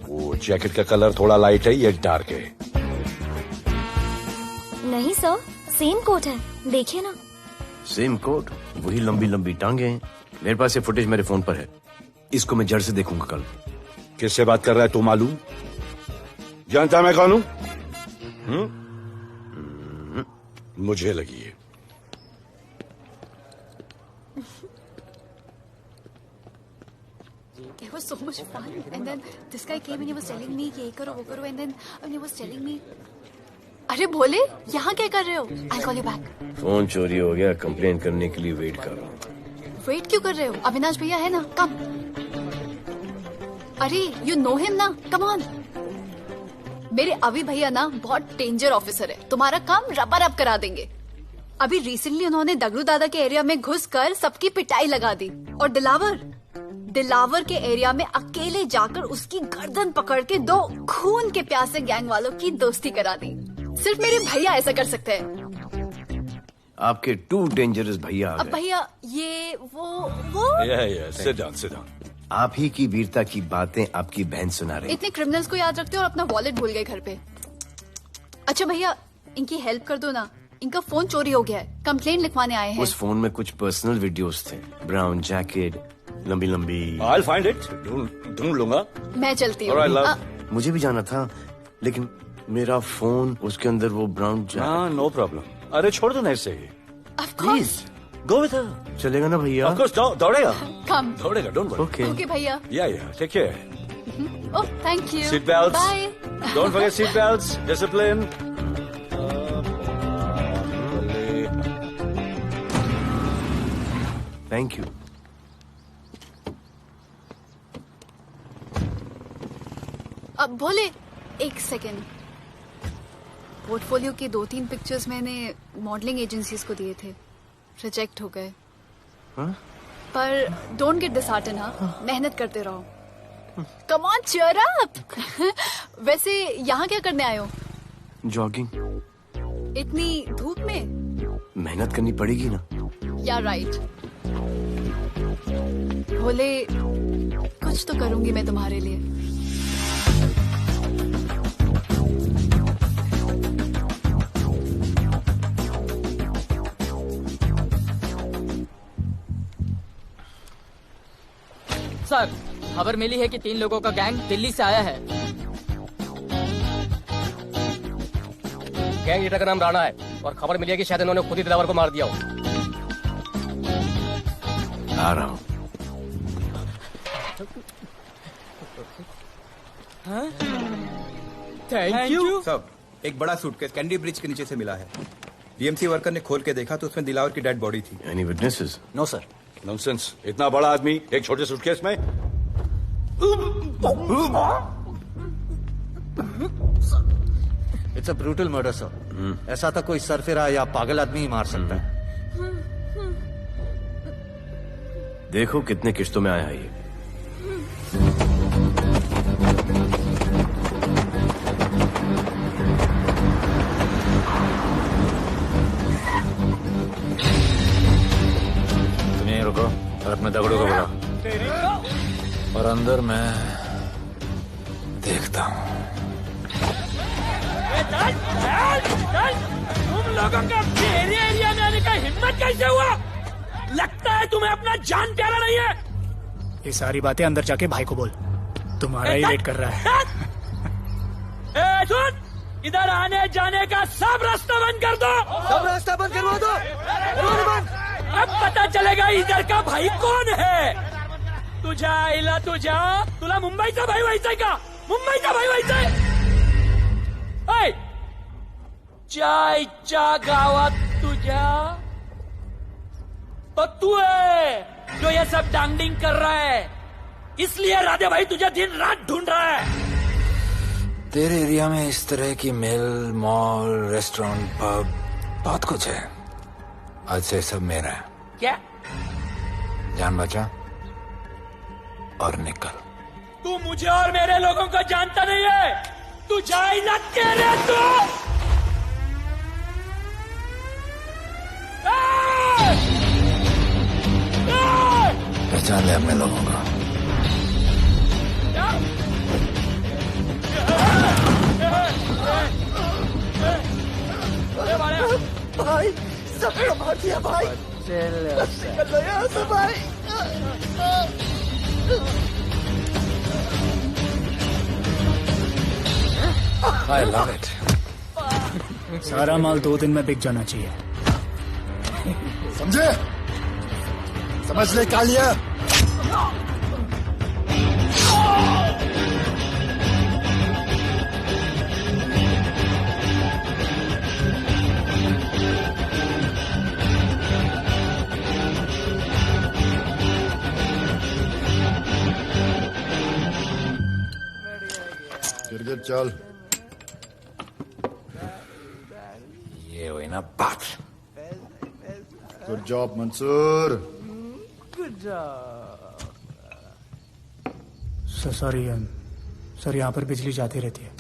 वो जैकेट का कलर थोड़ा लाइट है, ये डार्क है। नहीं सर, सेम कोट है, देखिए ना। सेम कोट, वही लंबी लंबी टांगे हैं। मेरे पास ये फुटेज मेरे फोन पर है, इसको मैं जड़ से देखूंगा कल। किससे बात कर रहा है तू? मालूम? जानता मैं कौन हूं? मुझे लगी है। It was so much fun, and then this guy came and he was telling me ये करो वो करो, and then he was telling me, अरे भोले यहाँ क्या कर रहे हो? I'll call you back. Phone चोरी हो गया, कंप्लेन करने के लिए वेट कर रहा हूँ। वेट क्यों कर रहे हो? अविनाश भैया है ना, कम। अरे you know him ना, come on. मेरे अभी भैया ना बहुत डेंजर ऑफिसर है, तुम्हारा काम रबर अप करा देंगे। अभी रिसेंटली उन्होंने दगड़ू दादा के एरिया में घुसकर सबकी पिटाई लगा दी, और दिलावर के एरिया में अकेले जाकर उसकी गर्दन पकड़ के 2 खून के प्यासे गैंग वालों की दोस्ती करा दी। सिर्फ मेरे भैया ऐसा कर सकते हैं। आपके 2 डेंजरस भैया आ अब गए। भैया ये वो सिट डाउन। आप ही की वीरता की बातें आपकी बहन सुना रही। इतने क्रिमिनल्स को याद रखते हो और अपना वॉलेट भूल गए घर पे। अच्छा भैया इनकी हेल्प कर दो ना, इनका फोन चोरी हो गया है, कंप्लेंट लिखवाने आए हैं। उस फोन में कुछ पर्सनल वीडियोस थे, ब्राउन जैकेट, लंबी लंबी। I'll find it, ढूंढ लूंगा। मैं चलती हूँ। मुझे भी जाना था, लेकिन मेरा फोन उसके अंदर वो ब्राउन जैकेट। हाँ, नो प्रॉब्लम। अरे छोड़ दो ना इसे। Please go with her. चलेगा ना भैया? ऑफ कोर्स, दौड़ेगा। कम। दौड़ेगा, डोंट वरी। ओके भैया। Yeah take care. Oh thank you. Seat belts. Bye. Don't forget seat belts, discipline. Thank you. अब भोले एक सेकेंड, पोर्टफोलियो के 2-3 पिक्चर्स मैंने मॉडलिंग एजेंसीज को दिए थे, रिजेक्ट हो गए। पर डोंट गेट डिसहार्टन, हाँ, मेहनत करते रहो। Come on cheer up. वैसे यहाँ क्या करने आए हो? जॉगिंग। इतनी धूप में? मेहनत करनी पड़ेगी ना। या राइट। भोले कुछ तो करूंगी मैं तुम्हारे लिए। सर खबर मिली है कि 3 लोगों का गैंग दिल्ली से आया है। गैंग लीडर का नाम राणा है और खबर मिली है कि शायद इन्होंने खुद ही दिलावर को मार दिया हो। आ रहा हूँ। Thank you. सब एक बड़ा सूटकेस कैंडी ब्रिज के नीचे से मिला है। बीएमसी वर्कर ने खोल के देखा तो उसमें दिलावर की डेड बॉडी थी। Any witnesses? No sir. Nonsense, इतना बड़ा आदमी एक छोटे सूटकेस में? It's a brutal murder sir. ऐसा तो कोई सरफिरा या पागल आदमी ही मार सकता है। देखो कितने किश्तों में आया है ये। रुको और अपने दगड़ों को बुलाओ, और अंदर मैं देखता हूँ। तुम लोगों का मेरे एरिया में आने का हिम्मत कैसे हुआ? लगता है तुम्हें अपना जान प्यारा नहीं है। ये सारी बातें अंदर जाके भाई को बोल, तुम्हारा ही वेट कर रहा है। सुन, इधर आने जाने का सब रास्ता बंद कर दो। सब रास्ता बंद करवा दो। अब पता चलेगा इधर का भाई कौन है। तुझा आईला तुझा तुला मुंबईचा भाई व्हायचाय का? मुंबईचा भाई व्हायचाय? ऐ चायच्या गावात तुझ्या तो तू है जो ये सब डांगडिंग कर रहा है, इसलिए राधे भाई तुझे दिन रात ढूंढ रहा है। तेरे एरिया में इस तरह की मिल, मॉल, रेस्टोरेंट, पब बहुत कुछ है। आज से सब मेरा है। क्या? जान बचा और निकल। तू मुझे और मेरे लोगों को जानता नहीं है। तू जाए ना तेरे तू। पहचान ले अपने लोगों का। भाई सबको मार दिया भाई। चलो यहाँ से भाई। I love it. सारा माल 2 दिन में बिक जाना चाहिए। समझे? समझ ले कालिया। गिरगिट चल। ये हुई ना बात। Good job Mansoor. Sorry sir, यहाँ पर बिजली जाती रहती है।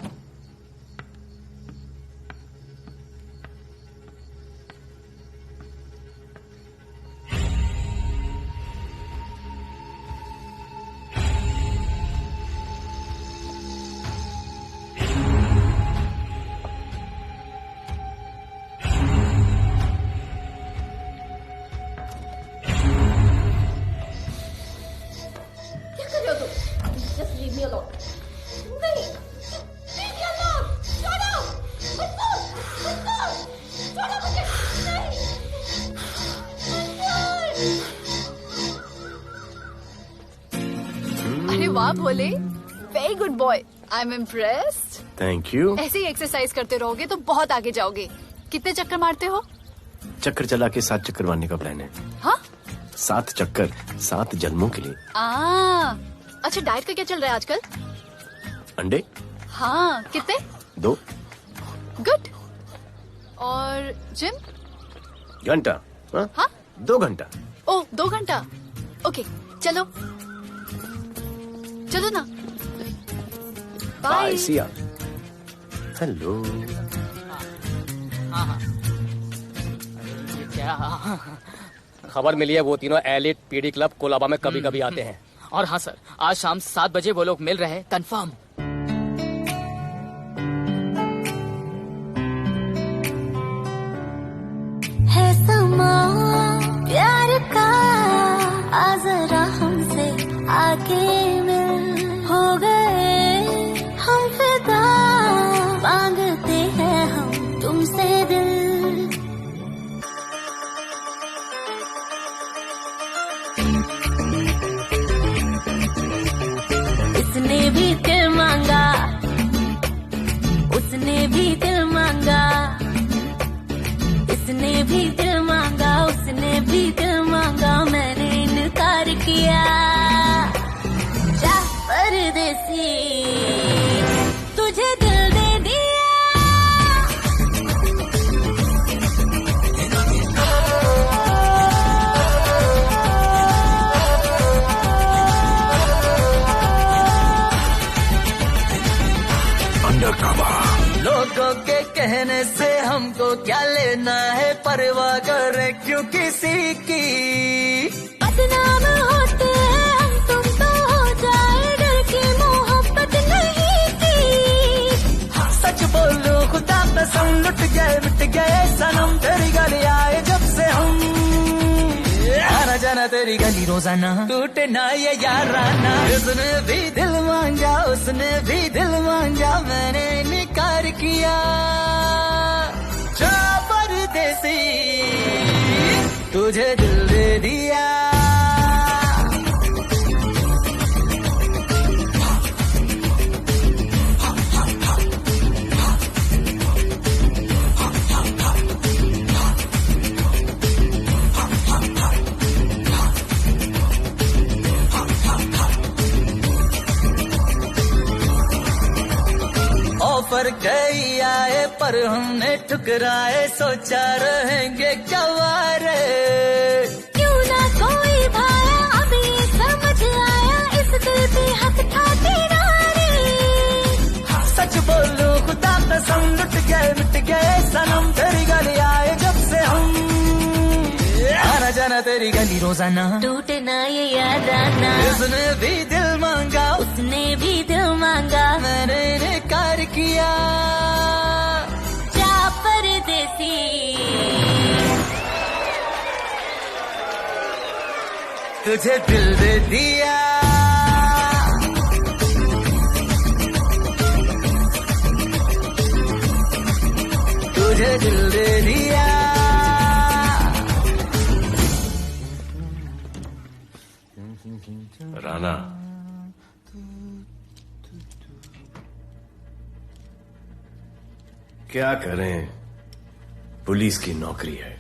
अरे वाह Bhole, very good boy, I am impressed. Thank you. ऐसे ही एक्सरसाइज करते रहोगे तो बहुत आगे जाओगे। कितने चक्कर मारते हो? चक्कर चला के 7 चक्कर मारने का प्लान है। हाँ? 7 चक्कर 7 जन्मों के लिए। अच्छा, डाइट का क्या चल रहा है आजकल? अंडे? हाँ, कितने? 2 गुड। और जिम? घंटा। हाँ? 2 घंटा। ओ, 2 घंटा। ओके, चलो चलो ना। बाय, सिया। हेलो। क्या खबर मिली है? वो तीनों एलिट पीडी क्लब कोलाबा में कभी कभी आते हैं। और हाँ सर, आज शाम 7 बजे वो लोग मिल रहे हैं, कंफर्म। है समा प्यार का, आ जरा हमसे आके मिल। हो गए हम फिदा, मांगते हैं हम तुमसे दिल। इसने भी दिल मांगा, उसने भी दिल मांगा, इसने भी दिल मांगा, उसने भी दिल मांगा, मैंने इनकार किया। जा परदेसी, तुझे दिल दे दिया। लोगों के कहने से हमको क्या लेना है, परवाह करे क्यों किसी की। बदनाम होते हैं हम, तुम तो हो जाए डर की मोहब्बत नहीं की। सच बोलो खुदा कसम, लुट गए मिट गए सनम, तेरी गली आए जब से हम। आना जाना तेरी गली रोजाना, टूटे ना ये याराना। उसने भी दिल मांगा, उसने भी दिल मांगा, मैंने इनकार किया। जा परदेसी, तुझे दिल दे दिया। ऑफर कई आए पर हमने ठुकराए, सोचा रहेंगे क्या वारे। क्यों ना कोई भाया, अभी समझ आया, इस दिल पे हक था तेरा रे। सच बोलूं खुदा कसम, लुट गए सनम, तेरी गली आए जब से हम। आना जाना तेरी गली रोजाना, टूटे ना ये याराना। उसने भी दिल मांगा, उसने भी दिल मांगा, मैंने इनकार किया। जा परदेसी, तुझे दिल दे दिया। तुझे दिल दे दिया। राणा, क्या करें, पुलिस की नौकरी है,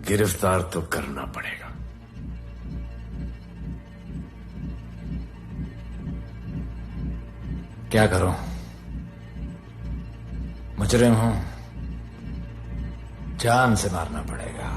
गिरफ्तार तो करना पड़ेगा। क्या करूं, मुजरिम हूं, जान से मारना पड़ेगा।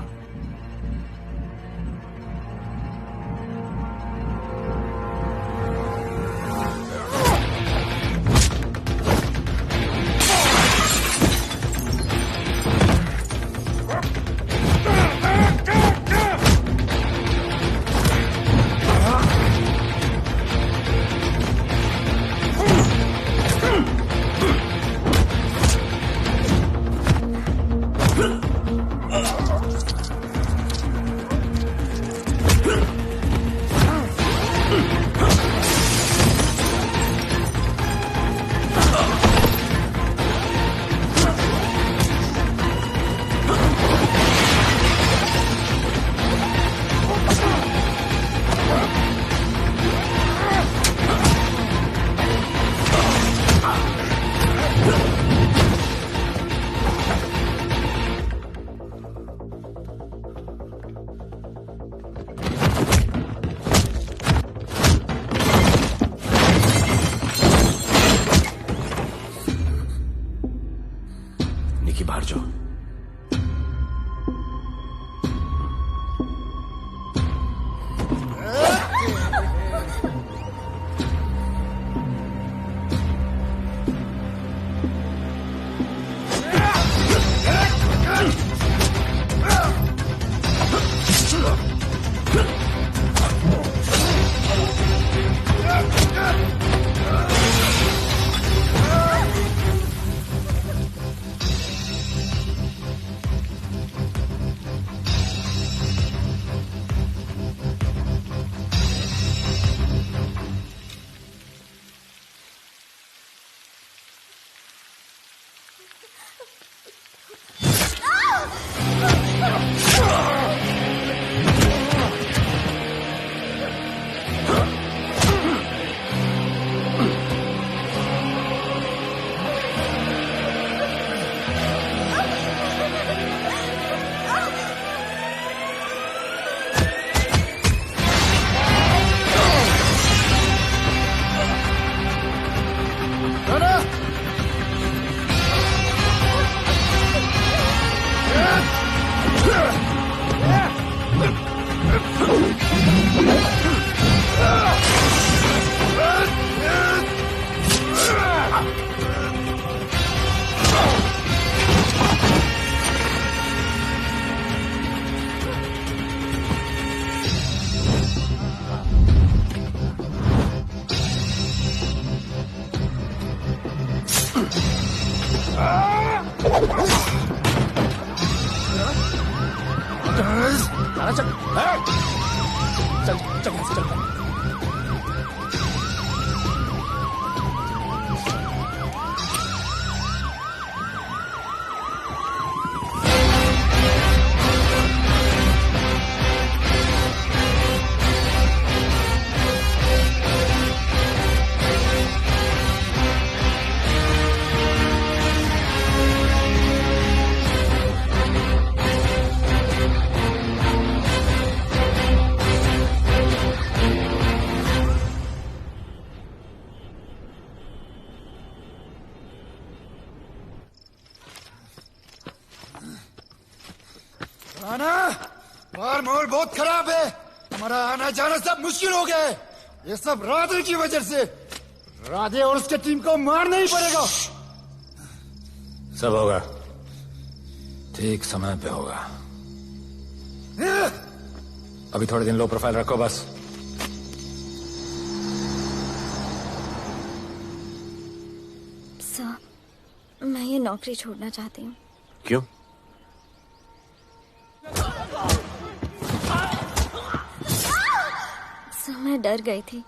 निकी बाहर जाओ। चल चल चल यहाँ से चलता है। आना बाहर माहौल बहुत खराब है। हमारा आना जाना सब मुश्किल हो गया है। ये सब राधे की वजह से। राधे और उसके टीम को मारना ही पड़ेगा। सब होगा, ठीक समय पे होगा। अभी थोड़े दिन लो प्रोफाइल रखो बस। सर, मैं ये नौकरी छोड़ना चाहती हूँ। क्यों? सर, मैं डर गई थी।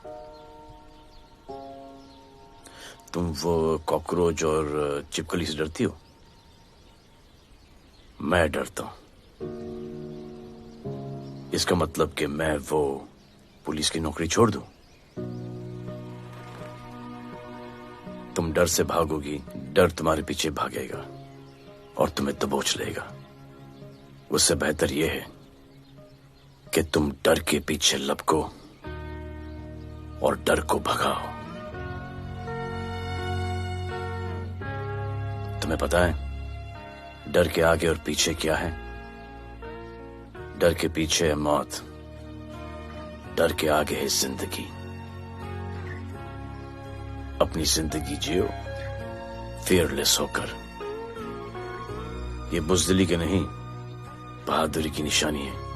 तुम वो कॉकरोच और चिपकली से डरती हो? मैं डरता हूं। इसका मतलब कि मैं वो पुलिस की नौकरी छोड़ दूं? तुम डर से भागोगी, डर तुम्हारे पीछे भागेगा और तुम्हें दबोच लेगा। उससे बेहतर यह है कि तुम डर के पीछे लपको और डर को भगाओ। तुम्हें पता है डर के आगे और पीछे क्या है? डर के पीछे है मौत, डर के आगे है जिंदगी। अपनी जिंदगी जियो फियरलेस होकर। ये बुज़दिली के नहीं, बहादुरी की निशानी है।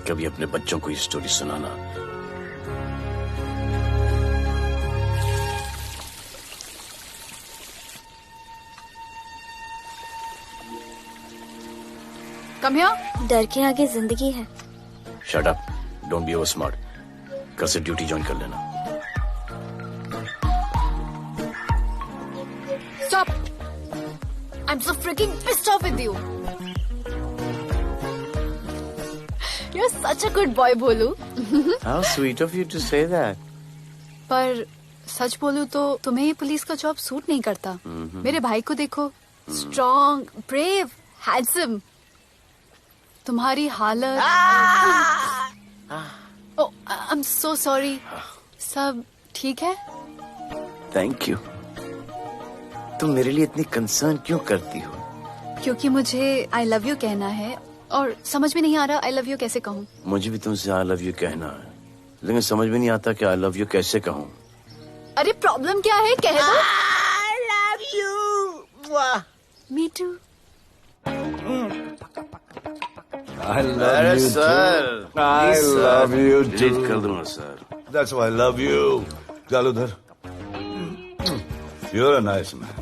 कभी अपने बच्चों को ये स्टोरी सुनाना। Come here. डर के आगे जिंदगी है। Shut up, don't be over smart. कल से ड्यूटी ज्वाइन कर लेना। Stop! I'm so freaking pissed off with you. You're such a good boy, Bolu. How sweet of you to say that. पर सच बोलूं तो तुम्हें ये पुलिस का जॉब सूट नहीं करता। मेरे भाई को देखो, स्ट्रॉन्ग, ब्रेव, हैंडसम। तुम्हारी हालत। ओह, आई एम सो सॉरी। सब ठीक है? Thank you. तुम मेरे लिए इतनी कंसर्न क्यों करती हो? क्योंकि मुझे आई लव यू कहना है और समझ में नहीं आ रहा आई लव यू कैसे कहूँ। मुझे भी तुमसे आई लव यू कहना है, लेकिन समझ में नहीं आता कि आई लव यू कैसे कहूँ। अरे प्रॉब्लम क्या है, कह दो। I love you. Me too. I love अरे you sir, too. I love you too. Delete कर दूंगा sir. That's why I love you. चल उधर। You're a nice man.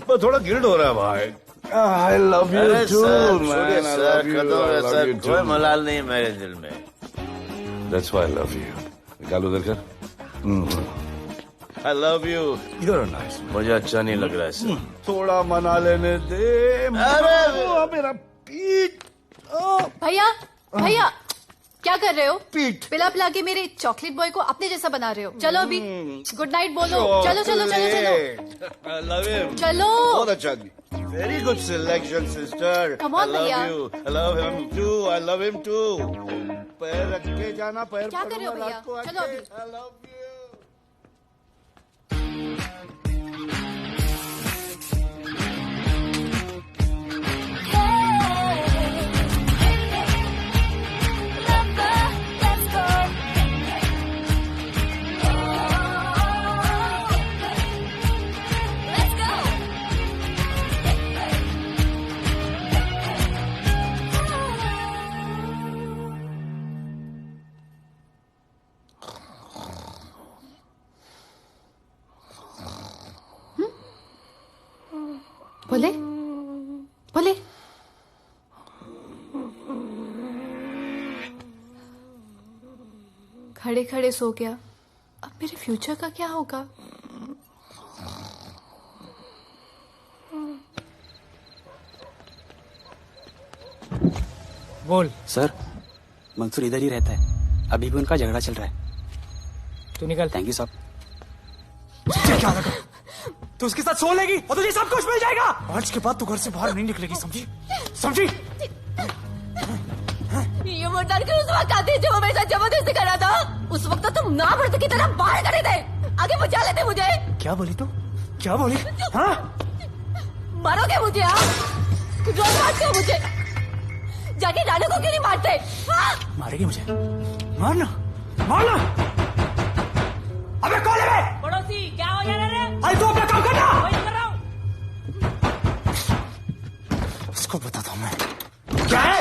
पर थोड़ा गिल्ड हो रहा है भाई। I love you अरे too, सर, man. छोड़िए I सर, love you. खत्म I है love सर, you कोई too. मलाल नहीं है मेरे दिल में। That's why I love you. निकाल उधर कर। I love you. You're a nice man. मुझे अच्छा नहीं लग रहा है सर। थोड़ा मना लेने दे। अरे मेरा पीठ। भैया, भैया, क्या कर रहे हो? पीठ पिला पिला के मेरे चॉकलेट बॉय को अपने जैसा बना रहे हो। चलो अभी गुड नाइट बोलो। चलो चलो चलो चलो I love him. चलो। बहुत अच्छा। Very good selection, sister. Come on, I love भैया। you. I love him too. I love him too. पैर रख के जाना, पैर क्या कर रहे हो भैया? चलो अभी। I love you. बोले बोले खड़े खड़े सो गया, अब मेरे फ्यूचर का क्या होगा? बोल सर। मंसूर इधर ही रहता है, अभी भी उनका झगड़ा चल रहा है। तू निकल। थैंक यू साहब। क्या लगा? तू उसके साथ सो लेगी और तुझे सब कुछ मिल जाएगा। आज के बाद तू घर से बाहर नहीं निकलेगी, समझी? समझी? ये वो लड़के उस वक्त आते जो मेरे साथ जबरदस्ती कर रहा था, उस वक्त तो तुम ना मर्द की तरह बाहर खड़े थे, आगे बचा लेते मुझे। क्या बोली तू? क्या बोली? हाँ? मारोगे मुझे? आप रोज मारते हो मुझे, जाके रानू को क्यों नहीं मारते? हाँ? मारेगी मुझे? मारना, मारना। अबे कौन है बे? पड़ोसी, क्या हो जा रहा है? अरे तू अपना काम करना। वही कर रहा हूँ। इसको बताता हूँ मैं क्या है।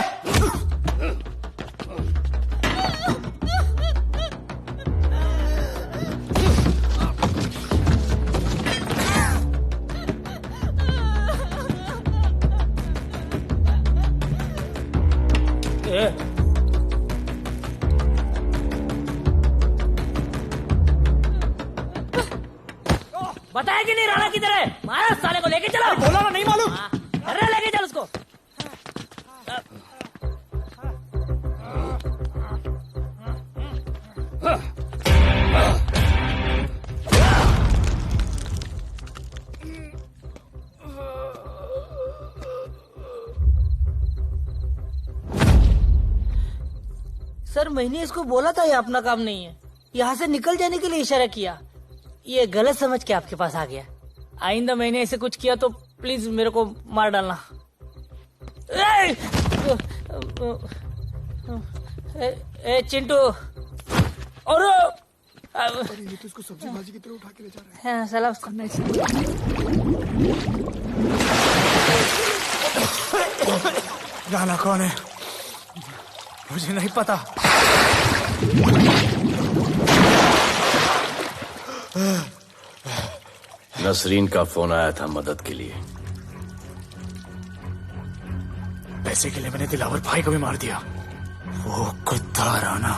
बताया कि नहीं राणा किधर है? मारा साले को, लेके चलो। बोला ना नहीं मालूम। अरे लेके चल उसको। सर मैंने इसको बोला था ये अपना काम नहीं है, यहाँ से निकल जाने के लिए इशारा किया, ये गलत समझ के आपके पास आ गया। आइंदा मैंने ऐसे कुछ किया तो प्लीज मेरे को मार डालना। ए चिंटू और ये तो इसको सब्जी भाजी की तरह उठा के ले जा रहा है। हाँ, साला उसको राणा कौन है मुझे नहीं पता। नसरीन का फोन आया था मदद के लिए। पैसे के लिए मैंने दिलावर भाई को भी मार दिया। वो कुत्ता राणा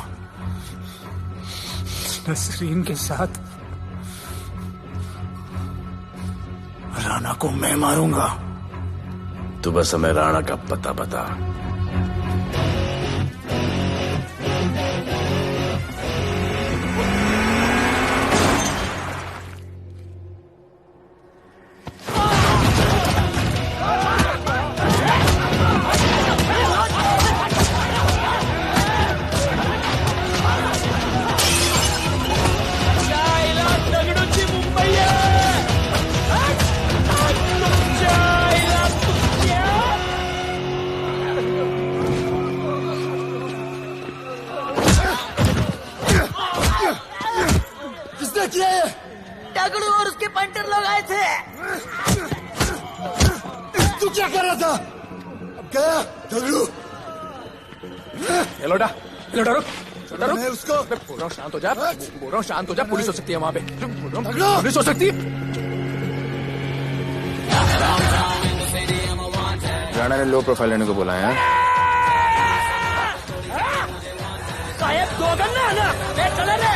नसरीन के साथ, राणा को मैं मारूंगा। तू बस हमें राणा का पता बता। टगड़ू और उसके पंटर लोग आए थे। तू क्या कर रहा था? अब गया टगड़ू। ये लोटा रुक। मैं उसको बोल रहा हूँ शांत हो जा, बोल रहा हूँ शांत हो जा। पुलिस हो सकती है वहाँ पे, पुलिस हो सकती है। राणा ने लो प्रोफाइल लेने को बोला है। साहेब दो गन्ना है ना, चले रे।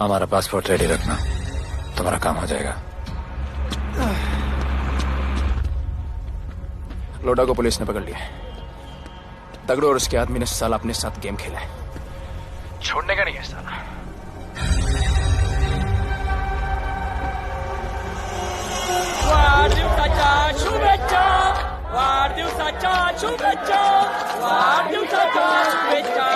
हमारा पासपोर्ट रेडी रखना, तुम्हारा काम हो जाएगा। लोडा को पुलिस ने पकड़ लिया। तगड़ू और उसके आदमी ने साला अपने साथ गेम खेला है, छोड़ने का नहीं है साला। वाढदिवसाच्या शुभेच्छा, वाढदिवसाच्या शुभेच्छा, वाढदिवसाच्या शुभेच्छा।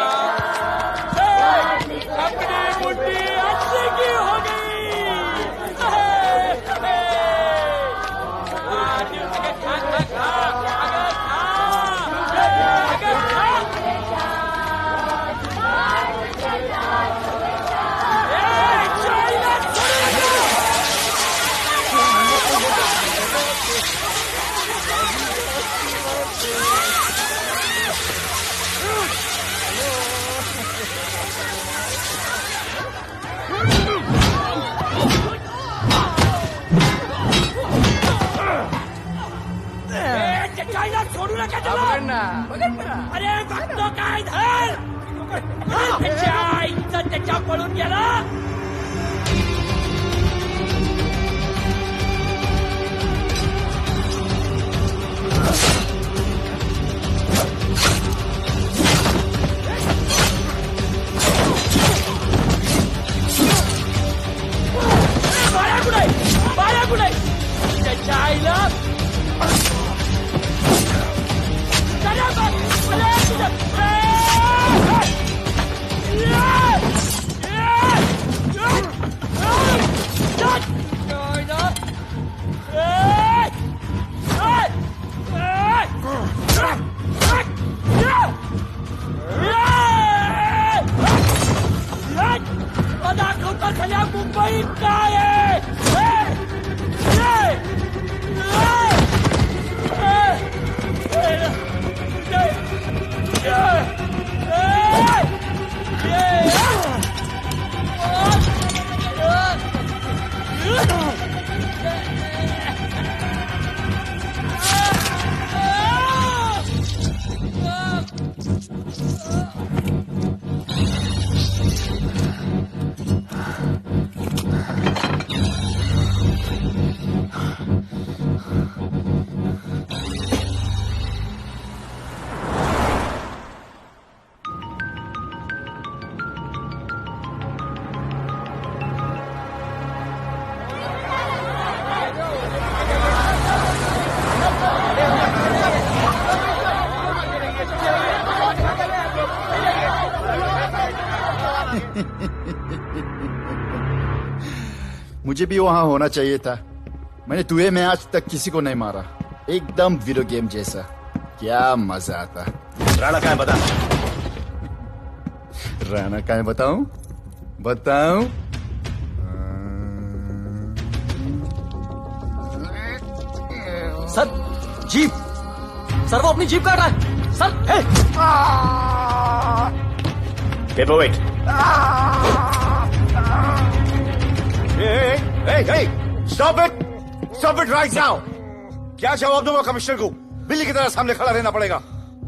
अरे बघतो काय धर त्याच्या आईचं त्याच्या पळून गेला. बाळा कुठे त्याच्या आईला दाखवता झाल्या मुंबईत काय मुझे भी वहां होना चाहिए था. मैंने तुए में आज तक किसी को नहीं मारा. एकदम वीडियो गेम जैसा. क्या मजा आता. राणा कहाँ है बता. राणा कहाँ है बताऊं. Sir jeep. सर वो अपनी जीप काट रहा है. Sir paperweight. Hey, stop it right now. क्या जवाब दूंगा कमिश्नर को. बिल्ली की तरह सामने खड़ा रहना पड़ेगा.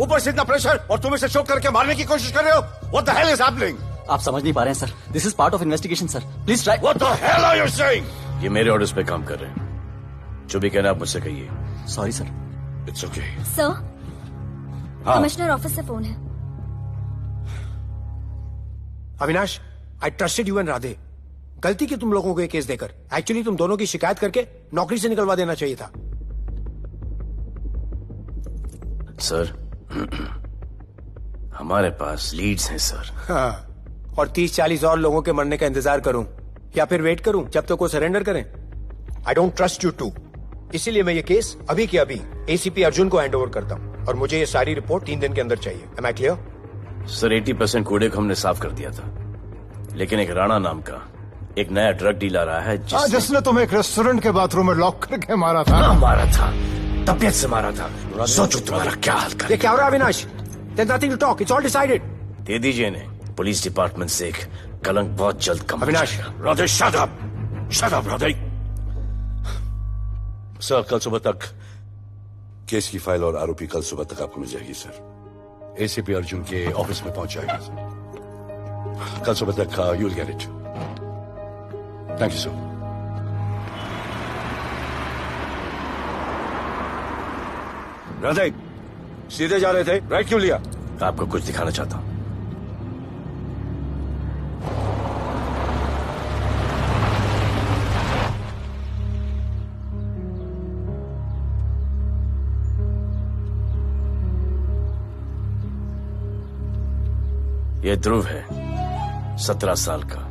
ऊपर से इतना प्रेशर और तुम इसे चोक करके मारने की कोशिश कर रहे हो. What the hell is happening? आप समझ नहीं पा रहे हैं sir. This is part of investigation sir. Please try. What the hell are you saying? ये मेरे ऑर्डर्स पे काम कर रहे हैं. जो भी कहना आप मुझसे कहिए. Sorry sir. It's okay. Sir, commissioner office से फोन है. Avinash, I trusted you and Radhe. गलती की तुम लोगों को ये केस देकर. एक्चुअली तुम दोनों की शिकायत करके नौकरी से निकलवा देना चाहिए था. सर, हमारे पास लीड्स हैं सर. हाँ, और 30-40 और लोगों के मरने का इंतजार करूं या फिर वेट करूं जब तक वो सरेंडर करें. I don't trust you too. इसीलिए मैं ये केस अभी के अभी एसीपी अर्जुन को हैंड ओवर करता हूं और मुझे ये सारी रिपोर्ट 3 दिन के अंदर चाहिए. M I clear? सर 80% कूड़े को हमने साफ कर दिया था, लेकिन एक राणा नाम का एक नया ड्रग डीलर आया है जिसने तुम्हें एक रेस्टोरेंट के बाथरूम में लॉक करके मारा था. मारा था, तबीयत से मारा था. सोचो तुम्हारा क्या हाल कर. ये क्या हो रहा है Avinash? There's nothing to talk. It's all decided. दे दीजिए इन्हें. पुलिस डिपार्टमेंट से एक कलंक बहुत जल्द कम. Avinash, Radhe shut up Radhe. Sir कल सुबह तक केस की फाइल और आरोपी कल सुबह तक आपको मिल जाएगी सर. एसीपी अर्जुन के ऑफिस में पहुंच जाएगा सर. कल सुबह तक you'll get it. Thank you sir. Radhe सीधे जा रहे थे, राइट क्यों लिया? आपको कुछ दिखाना चाहता हूं. ये ध्रुव है, 17 साल का,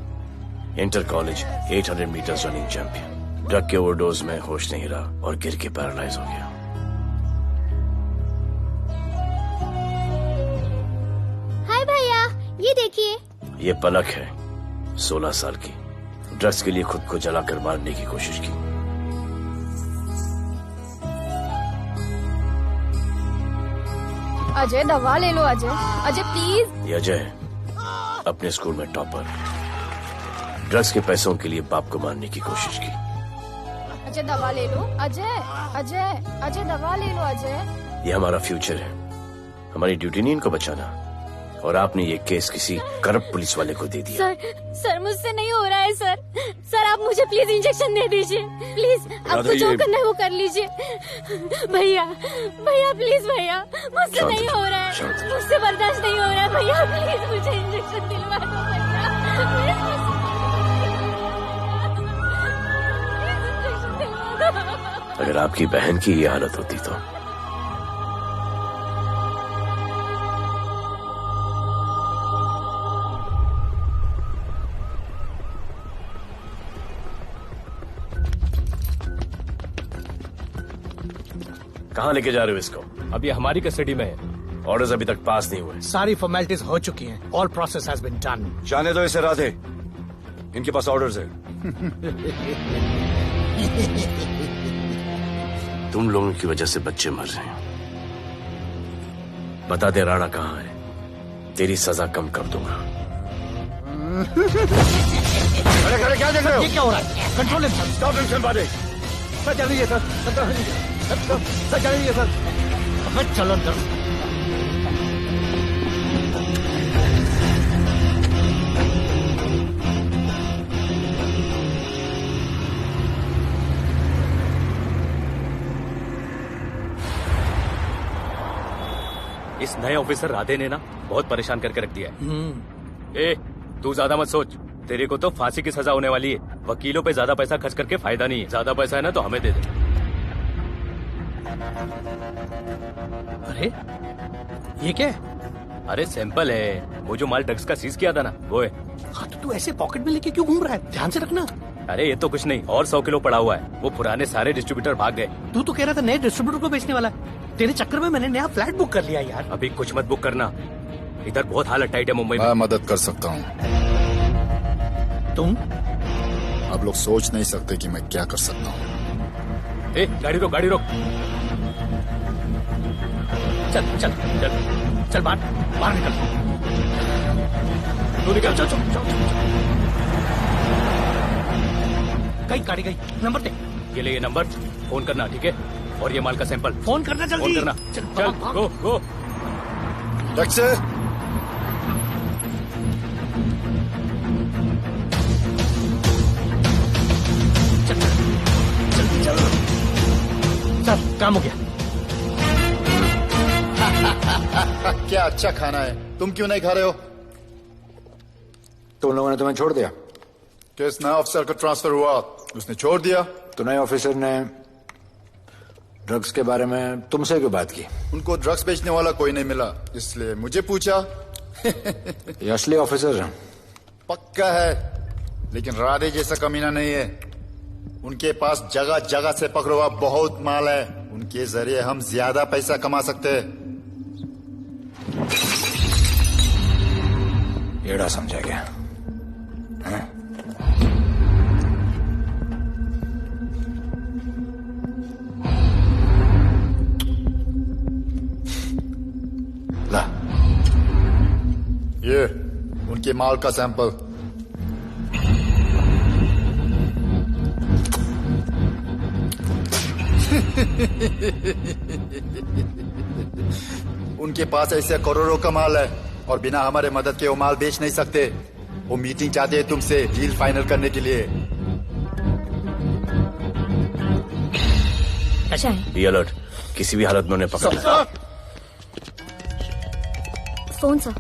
inter college 800 metres running champion. Drug के ओवरडोज में होश नहीं रहा और गिर के पैरालाइज हो गया. हाय भैया, ये देखिए. ये पलक है, 16 साल की. ड्रग्स के लिए खुद को जलाकर मारने की कोशिश की. अजय दवा ले लो. अजय प्लीज. ये अजय है, अपने स्कूल में टॉपर. ड्रग्स के पैसों के लिए बाप को मारने की कोशिश की. अजय दवा ले लो. अजय दवा ले लो. अजय ये हमारा फ्यूचर है. हमारी ड्यूटी नहीं इनको बचाना, और आपने ये केस किसी करप्ट पुलिस वाले को दे दिया। सर मुझसे नहीं हो रहा है सर। सर आप मुझे प्लीज इंजेक्शन दे दीजिए प्लीज। आपको जो करना है वो कर लीजिए। भैया भैया प्लीज भैया, मुझसे नहीं हो रहा है, मुझसे बर्दाश्त नहीं हो रहा है भैया, प्लीज मुझे इंजेक्शन दिलवा दो भैया। अगर आपकी बहन की ये हालत होती तो कहाँ लेके जा रहे हो इसको? अब ये हमारी कस्टडी में है। ऑर्डर्स अभी तक पास नहीं हुए। सारी फॉर्मेलिटीज हो चुकी हैं। All process has been done. जाने दो इसे राधे, इनके पास ऑर्डर्स है। तुम लोगों की वजह से बच्चे मर रहे हैं। बता दे राणा कहाँ है, तेरी सजा कम कर दूंगा। अरे अरे क्या देख रहे हो? ये क्या हो रहा है? Control himself. स्टॉप टेंशन बादे। सर चल रही है सर। सर चल रही है सर। अब चलो अंदर। इस नए ऑफिसर राधे ने ना बहुत परेशान करके रख दिया है। ए, तू ज्यादा मत सोच, तेरे को तो फांसी की सजा होने वाली है। वकीलों पे ज्यादा पैसा खर्च करके फायदा नहीं है। ज्यादा पैसा है ना तो हमें दे दे। अरे ये क्या है? अरे सैंपल है, वो जो माल ड्रग्स का सीज किया था ना वो है। हाँ तो तू ऐसे पॉकेट में लेके क्यों घूम रहा है? ध्यान से रखना। अरे ये तो कुछ नहीं, और 100 किलो पड़ा हुआ है। वो पुराने सारे डिस्ट्रीब्यूटर भाग गए। तू तो कह रहा था नए डिस्ट्रीब्यूटर को बेचने वाला है। तेरे चक्कर में मैंने नया फ्लैट बुक कर लिया यार। अभी कुछ मत बुक करना, इधर बहुत हालत टाइट है मुंबई में। मैं मदद कर सकता हूँ। तुम? आप लोग सोच नहीं सकते कि मैं क्या कर सकता हूँ। ए, गाड़ी रोक, गाड़ी रोक। चल चल चल चल बाहर निकल। तू निकल। चल चल चल। गई गाड़ी गई। नंबर दे। ये ले, ये नंबर, फोन करना ठीक है? और ये माल का सैंपल फोन करना जल्दी। फोन करना। चल गो गो। टैक्सी। चल काम हो गया। क्या अच्छा खाना है, तुम क्यों नहीं खा रहे हो? तो उन लोगों ने तुम्हें छोड़ दिया? किस नए ऑफिसर को ट्रांसफर हुआ उसने छोड़ दिया? तो नए ऑफिसर ने ड्रग्स के बारे में तुमसे क्यों बात की? उनको ड्रग्स बेचने वाला कोई नहीं मिला, इसलिए मुझे पूछा। ये असली ऑफिसर है? पक्का है, लेकिन राधे जैसा कमीना नहीं है। उनके पास जगह जगह से पकड़ा हुआ बहुत माल है। उनके जरिए हम ज्यादा पैसा कमा सकते हैं। एड़ा समझा गया? ला, ये उनके माल का सैंपल। उनके पास ऐसे करोड़ों का माल है और बिना हमारे मदद के वो माल बेच नहीं सकते। वो मीटिंग चाहते हैं तुमसे डील फाइनल करने के लिए। अच्छा है। बी अलर्ट, किसी भी हालत में उन्हें पकड़ लेना। Phone sir.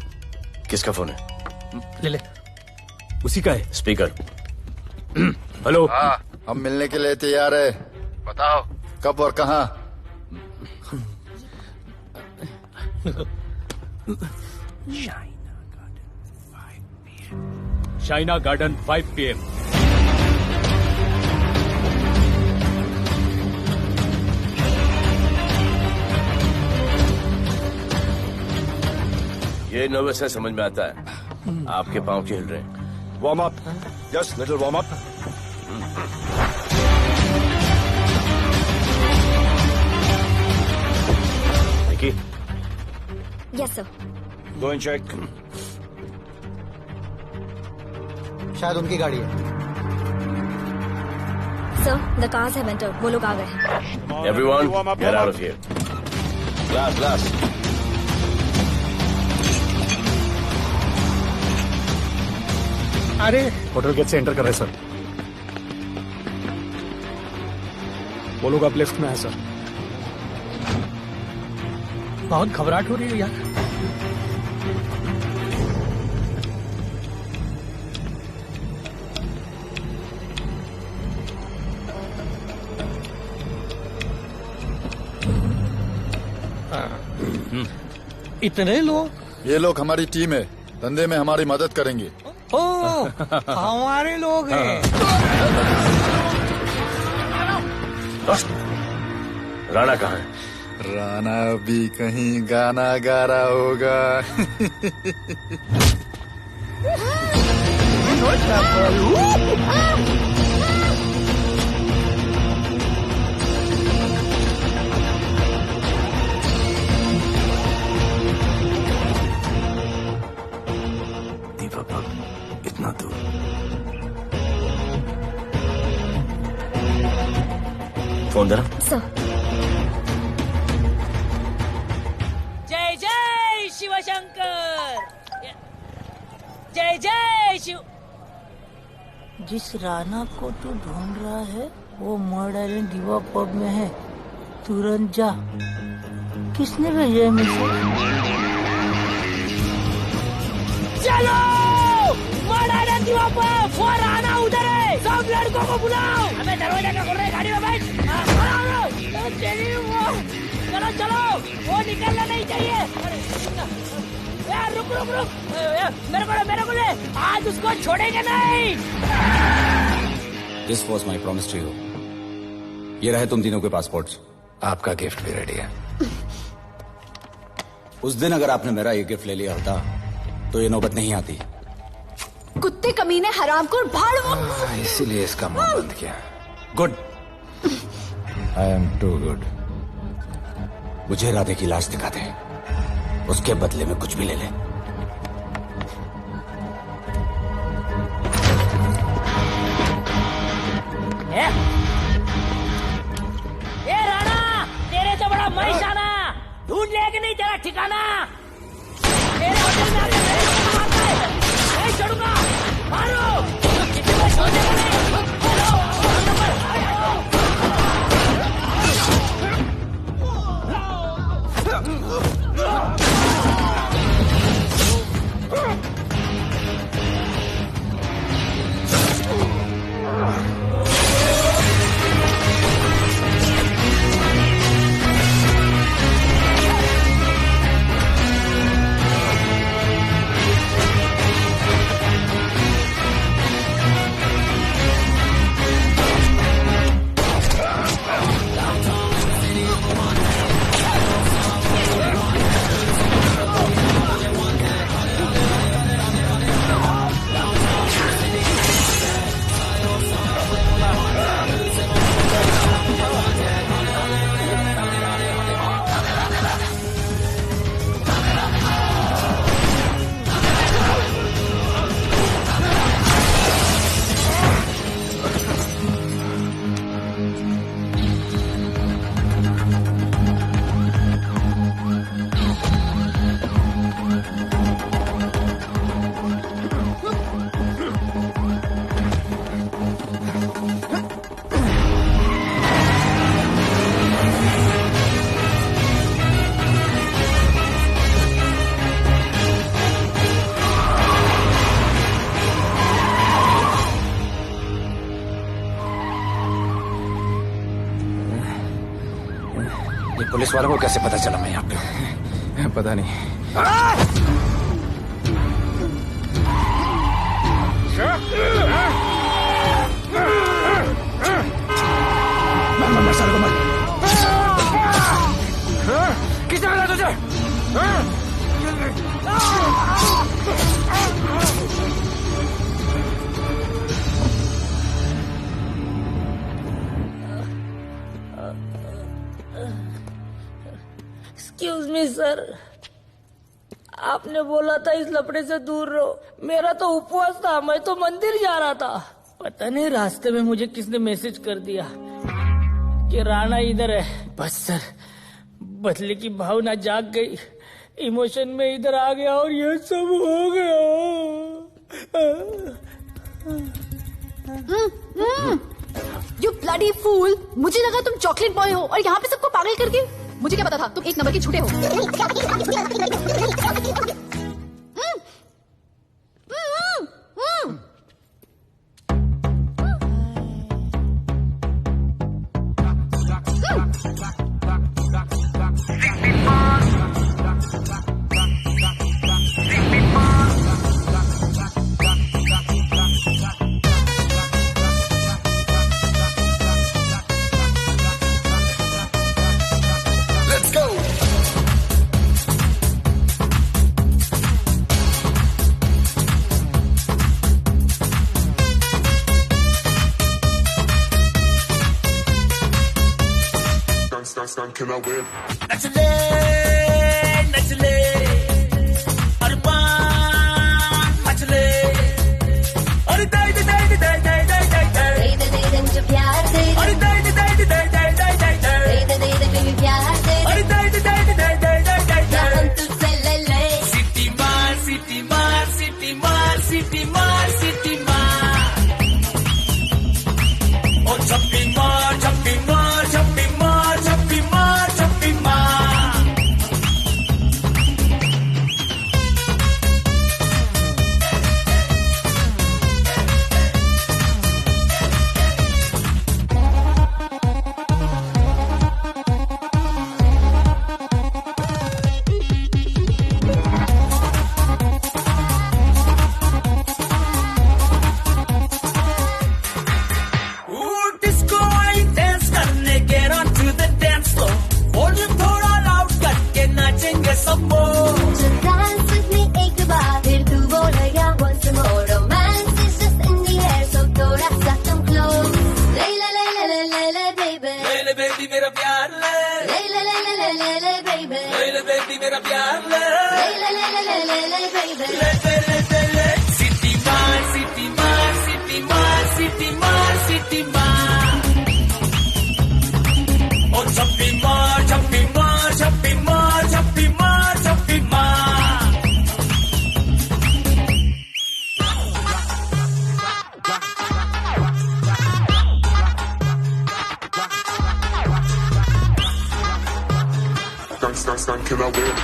किसका फोन है? ले ले। उसी का है। स्पीकर। हेलो। हाँ, हम मिलने के लिए तैयार है। बताओ कब और कहाँ? Shaina garden 5 PM। ये नर्वस है, समझ में आता है। आपके पांव क्यों हिल रहे हैं? Warm up, just little warm up. Nikki. Yes sir. Go and check. शायद उनकी गाड़ी है। Sir the cars have entered. वो लोग आ गए हैं। Everyone, get out of here. Glass, glass. अरे होटल गेट से एंटर कर रहे सर। वो लोग अब लिफ्ट में है सर। बहुत घबराहट हो रही है यार। इतने लोग? ये लोग हमारी टीम है, धंधे में हमारी मदद करेंगे। ओ, हमारे लोग हैं। राणा कहाँ है? राणा भी कहीं गाना गा रहा होगा। इतना दूर। फोन जरा। जय जय शिवशंकर, जय जय शिव। जिस राणा को तू ढूंढ रहा है वो मर्डर आइलैंड दीवा पब में है, तुरंत जा। किसने भेजा है मुझे? चलो मर्डर दीवा पब, वो राणा उधर है, सब लड़कों को बुलाओ। हमें दरवाजा का खोल रहे, गाड़ी में बैठ। चलो चलो, वो निकलना नहीं चाहिए। यार रुक रुक रुक, मेरे को ले, आज उसको छोड़ेंगे नहीं। This was my promise to you. ये रहे तुम तीनों के पासपोर्ट्स। आपका गिफ्ट भी रेडी है। उस दिन अगर आपने मेरा ये गिफ्ट ले लिया होता तो ये नौबत नहीं आती। कुत्ते कमीने हरामखोर भाड़। इसीलिए इसका मुंह बंद किया। Good. I am too good. मुझे राधे की लाश दिखा दे, उसके बदले में कुछ भी ले ले। ए राणा, तेरे से बड़ा मैं शाना, ढूंढ लिया कि नहीं तेरा ठिकाना? तेरे होटल में आके मेरे को मारता है, नहीं छोड़ूंगा। मारो, किसी को छोड़ेगा नहीं। मारो, पुलिस वालों को कैसे पता चला मैं यहाँ पे? पता नहीं। सारे को मर। किसने मिला तुझे? एक्सक्यूज मी सर, आपने बोला था इस लफड़े से दूर रहो। मेरा तो उपवास था, मैं तो मंदिर जा रहा था। पता नहीं रास्ते में मुझे किसने मैसेज कर दिया कि राणा इधर है। बस सर, बदले की भावना जाग गई, इमोशन में इधर आ गया और ये सब हो गया। You bloody fool! मुझे लगा तुम चॉकलेट बॉय हो और यहाँ पे सबको पागल करके। मुझे क्या पता था तुम 1 नंबर के झूठे हो। Can I win? नचले नचले अरमान मचले अरे दाई दाई दाई दाई दाई दाई दाई दाई दे दे मुझे प्यार दे अरे दाई दाई दाई दाई दाई दाई दाई दाई दे बेबी प्यार दे अरे दाई दाई दाई दाई दाई दाई दाई दाई हम तुझसे ले ले सिटी मार सिटी मार सिटी मार सिटी मार सिटी मार ओ छप्पी मार छप्पी मार छप्पी मार छप्पी मार छप्पी मार डिस्को आई डांस करने get on to the dance floor volume थोड़ा लाउड करके नाचेंगे सब लोग So dance with me एक बार फिर तू बोलेगा once more romance is just in the air so थोड़ा सा तुम close ले ले ले ले ले ले ले baby ले ले बेबी मेरा प्यार ले ले ले ले ले ले ले ले baby ले ले बेबी मेरा प्यार ले ले ले ले ले ले ले ले baby ले ले ले ले सिटी मार सिटी मार सिटी मार सिटी मार सिटी मार ओ छप्पी मार छप्पी मार छप्पी मार छप्पी मार छप्पी मार Can I win?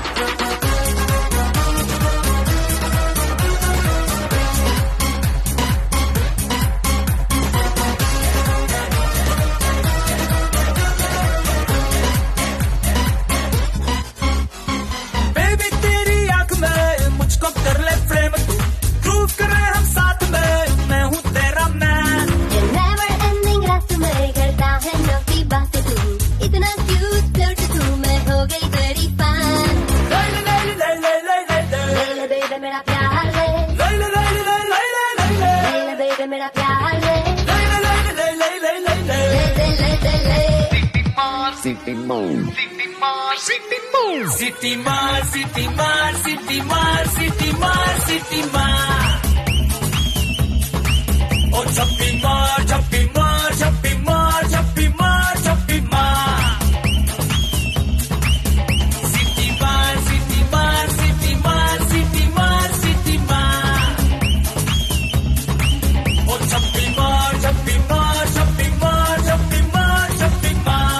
बेबी तेरी आंख में मुझको कर ले प्रेम तू प्रूव करे हम साथ में मैं हूँ तेरा मैन ये never ending रात में करता है नौकी बात तू इतना cute flirt तू मैं हो गई तेरी fan ले ले ले ले ले ले ले ले ले ले baby मेरा प्यार ले ले ले ले ले ले ले ले ले ले baby मेरा प्यार ले ले ले ले ले ले ले ले ले ले सिटी मार सिटी मार सिटी मार सिटी मार सिटी मार सिटी मार सिटी मार ओ छप्पी मार छप्पी मार छप्पी मार छप्पी मार छप्पी मार सिटी मार सिटी मार सिटी मार सिटी मार सिटी मार ओ छप्पी मार छप्पी मार छप्पी मार छप्पी मार छप्पी मार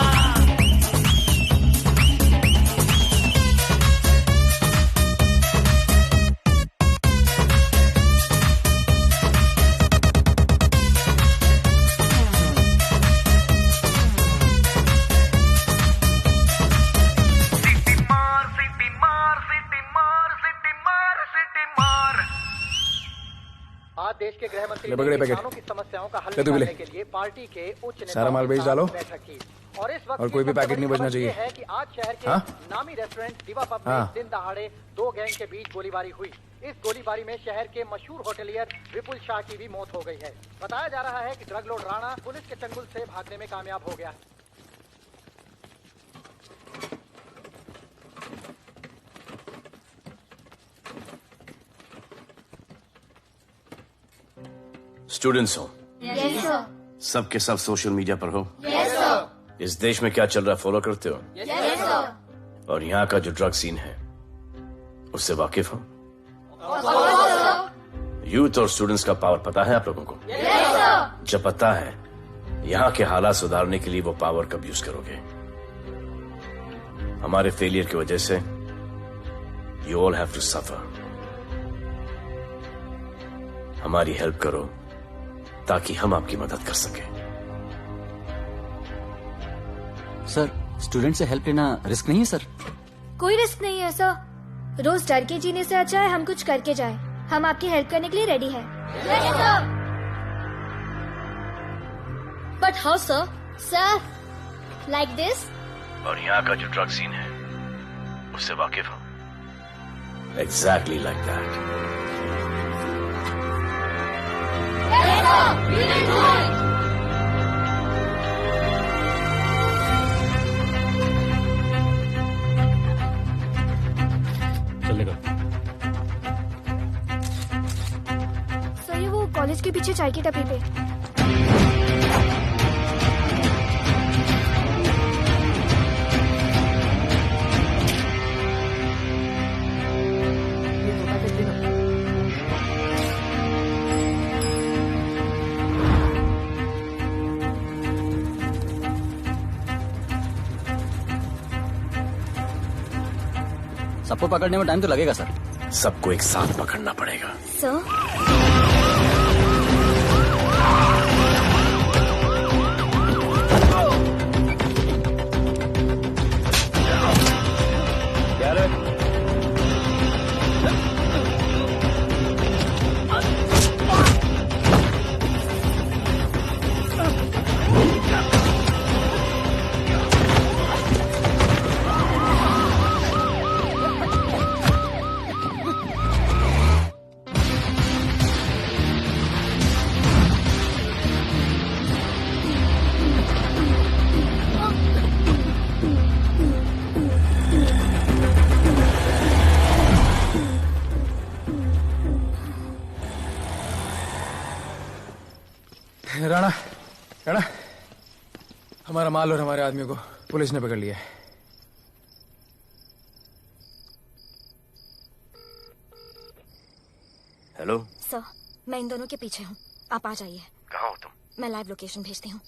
आज देश के गृह मंत्री ले पकड़े ने पैकेट। किसानों की समस्याओं का हल ले तू भी ले। निकालने के लिए पार्टी के उच्च नेताओं सारा माल के बेच साथ डालो। बैठक की। और इस वक्त और कोई भी सबसे पैकेट नहीं बड़ी बचना खबर ये चाहिए। है कि आज शहर के हाँ? नामी रेस्टोरेंट दिवा पब हाँ। में दिन दहाड़े 2 गैंग के बीच गोलीबारी हुई। इस गोलीबारी में शहर के मशहूर होटलियर विपुल शाह की भी मौत हो गई है। बताया जा रहा है कि ड्रग लॉर्ड राणा पुलिस के चंगुल से भागने में कामयाब हो गया है। स्टूडेंट्स हो yes sir सब के सब सोशल मीडिया पर हो yes sir इस देश में क्या चल रहा है फॉलो करते हो yes sir और यहाँ का जो ड्रग सीन है उससे वाकिफ हो यूथ और स्टूडेंट्स का पावर पता है आप लोगों को? जब पता है, यहाँ के हालात सुधारने के लिए वो पावर कब यूज करोगे? हमारे फेलियर की वजह से you all have to suffer. हमारी हेल्प करो ताकि हम आपकी मदद कर सकें। सर, स्टूडेंट से हेल्प लेना रिस्क नहीं है सर? कोई रिस्क नहीं है सर। रोज डर के जीने से अच्छा है हम कुछ करके जाएं। हम आपकी हेल्प करने के लिए रेडी हैं। But how sir? Sir, like this. और यहाँ का जो ड्रग सीन है उससे वाकिफ हो? Exactly like that. चलेगा। सर, ये वो कॉलेज के पीछे चाय की टपरी पे। सबको पकड़ने में टाइम तो लगेगा सर। सबको एक साथ पकड़ना पड़ेगा। सर, राणा, राणा, हमारा माल और हमारे आदमियों को पुलिस ने पकड़ लिया है। हेलो सर, मैं इन दोनों के पीछे हूँ। आप आ जाइए। कहाँ हो तुम? मैं लाइव लोकेशन भेजती हूँ।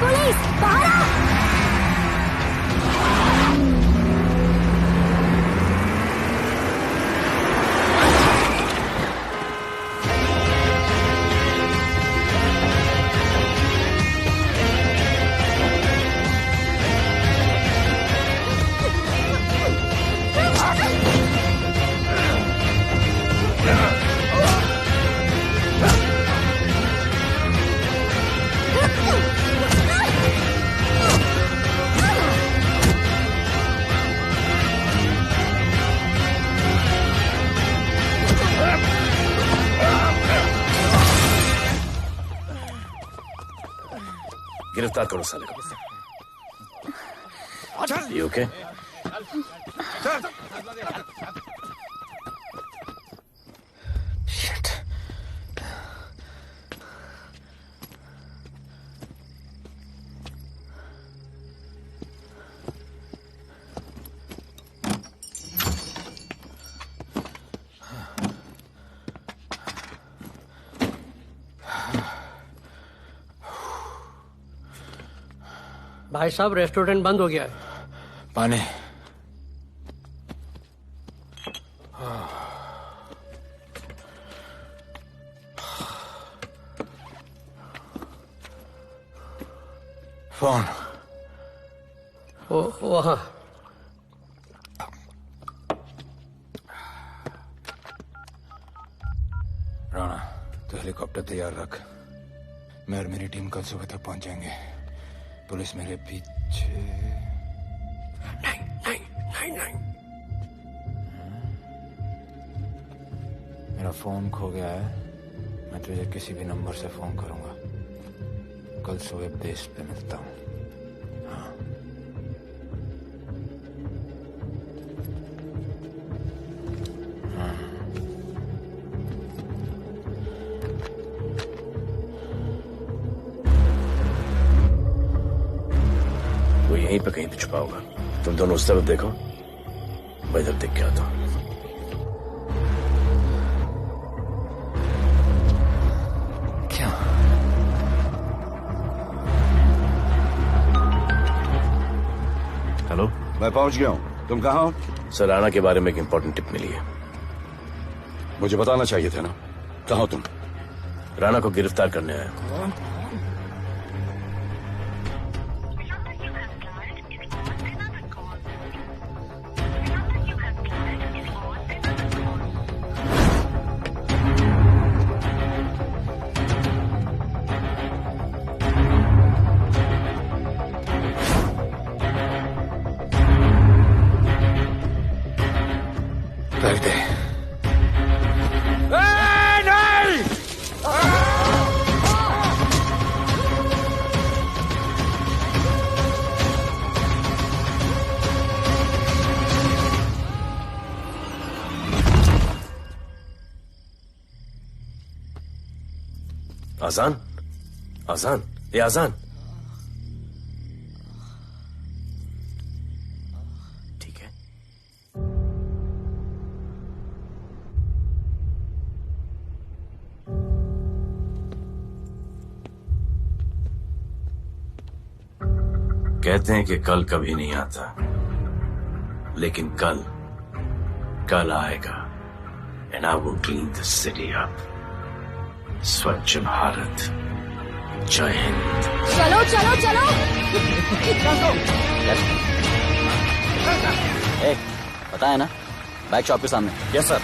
पुलिस, बाहर आ! गिरफ्तार करो साले को। You okay? Shit. भाई साहब, रेस्टोरेंट बंद हो गया है। पानी। फोन। वहाँ। हेलीकॉप्टर तैयार रख। मैं और मेरी टीम कल सुबह तक पहुंच जाएंगे। पुलिस मेरे पीछे नहीं। मेरा फोन खो गया है। मैं तुझे किसी भी नंबर से फोन करूंगा। कल सुबह बेस पे मिलता हूँ। वो यहीं पे कहीं पे छुपा होगा। तुम दोनों उस तरफ देखो, मैं इधर देख के आता हूँ। क्या? हेलो, मैं पहुंच गया हूँ। तुम कहाँ हो? सर, राणा के बारे में एक इंपॉर्टेंट टिप मिली है। मुझे बताना चाहिए था ना। कहाँ हो तुम? राणा को गिरफ्तार करने आया हूं। रख दे। आजान, आजान, ये आजान। ठीक है। कहते हैं कि कल कभी नहीं आता, लेकिन कल आएगा। And I will clean the city up. स्वच्छ भारत। जय हिंद। चलो चलो चलो। पता है ना, बाइक शॉप के सामने। Yes sir.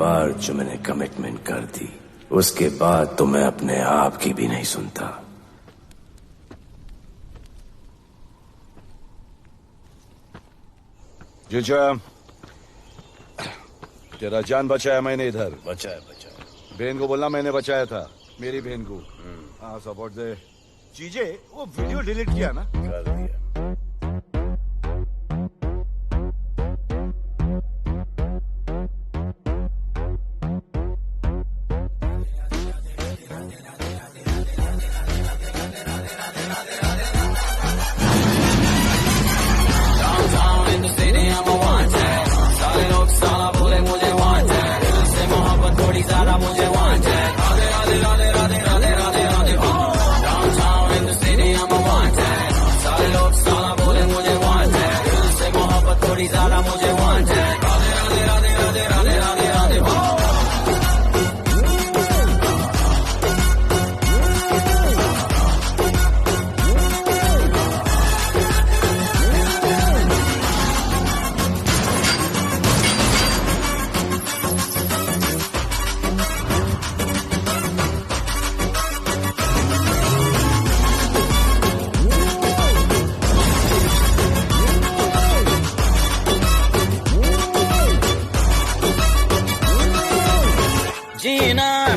बार जो मैंने कमिटमेंट कर दी, उसके बाद तो मैं अपने आप की भी नहीं सुनता। जीजा, तेरा जान बचाया मैंने इधर। बचाया। बहन को बोलना मैंने बचाया था, मेरी बहन को। हाँ, सपोर्ट दे। चीजे, वो वीडियो डिलीट किया ना? कर दिया।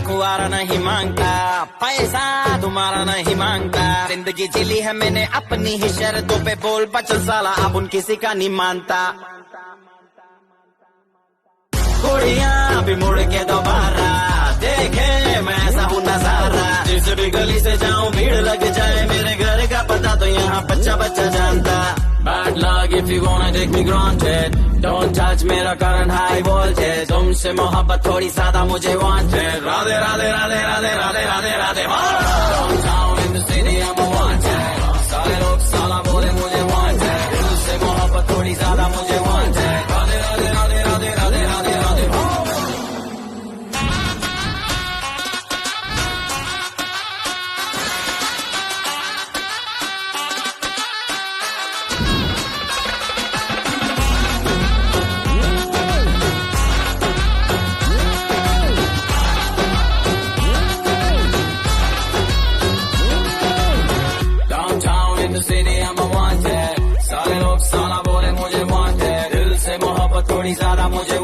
कुआरा नहीं मांगता, पैसा तुम्हारा नहीं मांगता, जिंदगी जिली है मैंने अपनी ही शर्तों पे, बोल बचल साला अब उन किसी का नहीं मानता। कुड़ियाँ भी मुड़ के दोबारा देखे मैं ऐसा हूँ नजारा, जिस भी गली से जाऊँ भीड़ लग जाए, मेरे घर का पता तो यहाँ बच्चा बच्चा जानता। Bad luck if you wanna take me granted, don't touch मेरा current high voltage, तुमसे मोहब्बत थोड़ी ज्यादा मुझे wanted, Radhe Radhe Radhe Radhe Radhe Radhe Radhe. Downtown in the city I'm a wanted, सारे लोग साला बोले मुझे wanted, तुमसे मोहब्बत थोड़ी ज्यादा मुझे wanted, राधे राधे राधे राधे राधे राधे राधे। सारे लोग साला बोले मुझे wanted, दिल से मोहब्बत थोड़ी ज्यादा मुझे